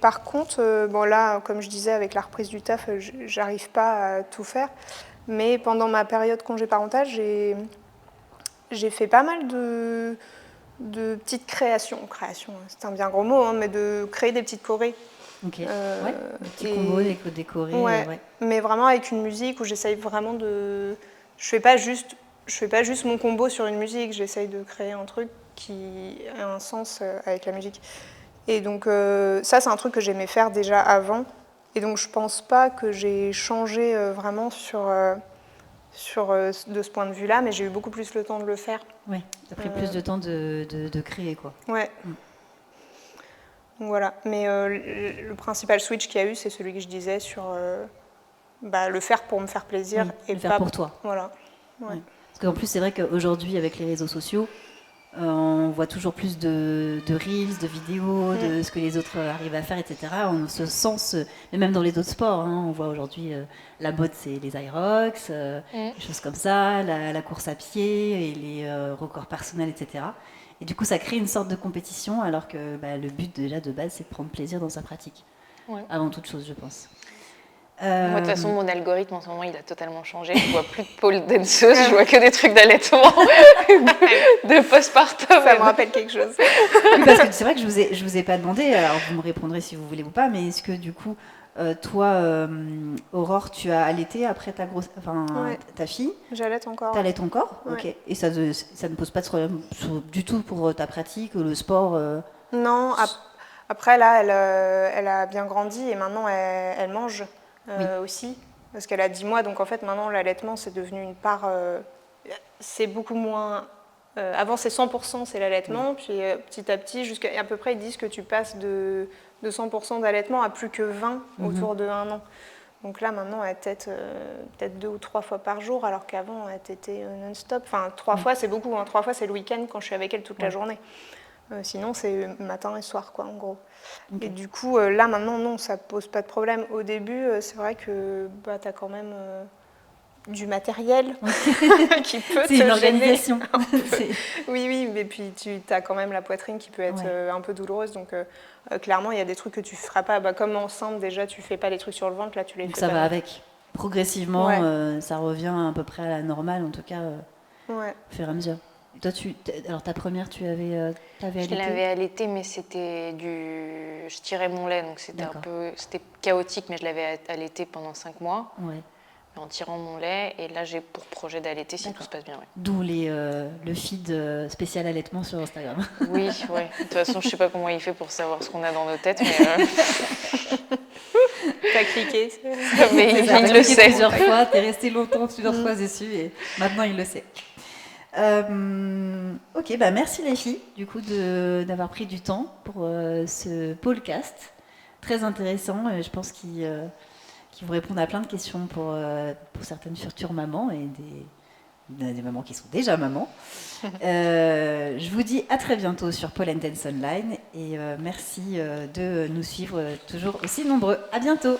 par contre, là, comme je disais, avec la reprise du taf, j'arrive pas à tout faire. Mais pendant ma période congé parental, j'ai fait pas mal de petites créations. Création, c'est un bien gros mot, hein, mais de créer des petites chorés. Ok, des petits combos décorés. Ouais. Mais vraiment avec une musique où j'essaye vraiment de... Je fais pas juste mon combo sur une musique, j'essaye de créer un truc qui a un sens avec la musique. Et donc ça, c'est un truc que j'aimais faire déjà avant. Et donc je pense pas que j'ai changé vraiment de ce point de vue-là, mais j'ai eu beaucoup plus le temps de le faire. Oui, tu as pris plus de temps de créer, quoi. Ouais. Donc voilà. Mais le principal switch qu'il y a eu, c'est celui que je disais sur le faire pour me faire plaisir. Et le faire pour toi. Voilà. Ouais. Parce qu'en plus, c'est vrai qu'aujourd'hui, avec les réseaux sociaux, on voit toujours plus de reels, de vidéos, de ce que les autres arrivent à faire, etc. On se sent, mais même dans les autres sports, hein, on voit aujourd'hui la mode, c'est les Aerox, des choses comme ça, la course à pied et les records personnels, etc. Et du coup, ça crée une sorte de compétition, alors que le but déjà de base, c'est de prendre plaisir dans sa pratique, avant toute chose, je pense. Moi, de toute façon, mon algorithme en ce moment, il a totalement changé. Je vois plus de pole danseuse, je vois que des trucs d'allaitement, de postpartum. Ça me rappelle quelque chose. Oui, parce que c'est vrai que je vous ai pas demandé, alors vous me répondrez si vous voulez ou pas, mais est-ce que du coup, toi, Aurore, tu as allaité après ta fille? J'allaite encore. T'allaites encore? Ouais. Ok. Et ça ne pose pas de problème du tout pour ta pratique, le sport Non, après là, elle a bien grandi et maintenant elle mange aussi. Parce qu'elle a 10 mois, donc en fait maintenant l'allaitement c'est devenu une part, c'est beaucoup moins... avant c'est 100% c'est l'allaitement, puis petit à petit, jusqu'à à peu près ils disent que tu passes de 100% d'allaitement à plus que 20 autour de 1 an. Donc là maintenant elle tète peut-être 2 ou 3 fois par jour, alors qu'avant elle tétait non-stop. Enfin 3 fois c'est beaucoup, 3 fois c'est le week-end quand je suis avec elle toute la journée. Sinon, c'est matin et soir, quoi, en gros. Okay. Et du coup, là, maintenant, non, ça pose pas de problème. Au début, c'est vrai que tu as quand même du matériel qui peut te gêner. C'est une organisation. Oui, mais puis tu as quand même la poitrine qui peut être un peu douloureuse. Donc, clairement, il y a des trucs que tu feras pas. Comme enceinte, déjà, tu fais pas les trucs sur le ventre. Là, tu les donc fais ça pas. Va avec. Progressivement, ça revient à peu près à la normale, en tout cas, au fur et à mesure. Toi, alors ta première, t'avais allaité? Je l'avais allaité, mais c'était je tirais mon lait, donc c'était c'était chaotique, mais je l'avais allaité pendant 5 mois. Ouais. En tirant mon lait, et là j'ai pour projet d'allaiter si tout se passe bien. Ouais. D'où le feed spécial allaitement sur Instagram. Oui. De toute façon, je sais pas comment il fait pour savoir ce qu'on a dans nos têtes, mais t'as cliqué. Mais il le sait. Plusieurs fois, t'es resté longtemps plusieurs fois dessus, et maintenant il le sait. Ok, merci les filles, du coup, d'avoir pris du temps pour ce podcast très intéressant. Je pense qu'il vous répond à plein de questions pour certaines futures mamans et des mamans qui sont déjà mamans. Je vous dis à très bientôt sur Pole & Dance Online et merci de nous suivre toujours aussi nombreux. À bientôt.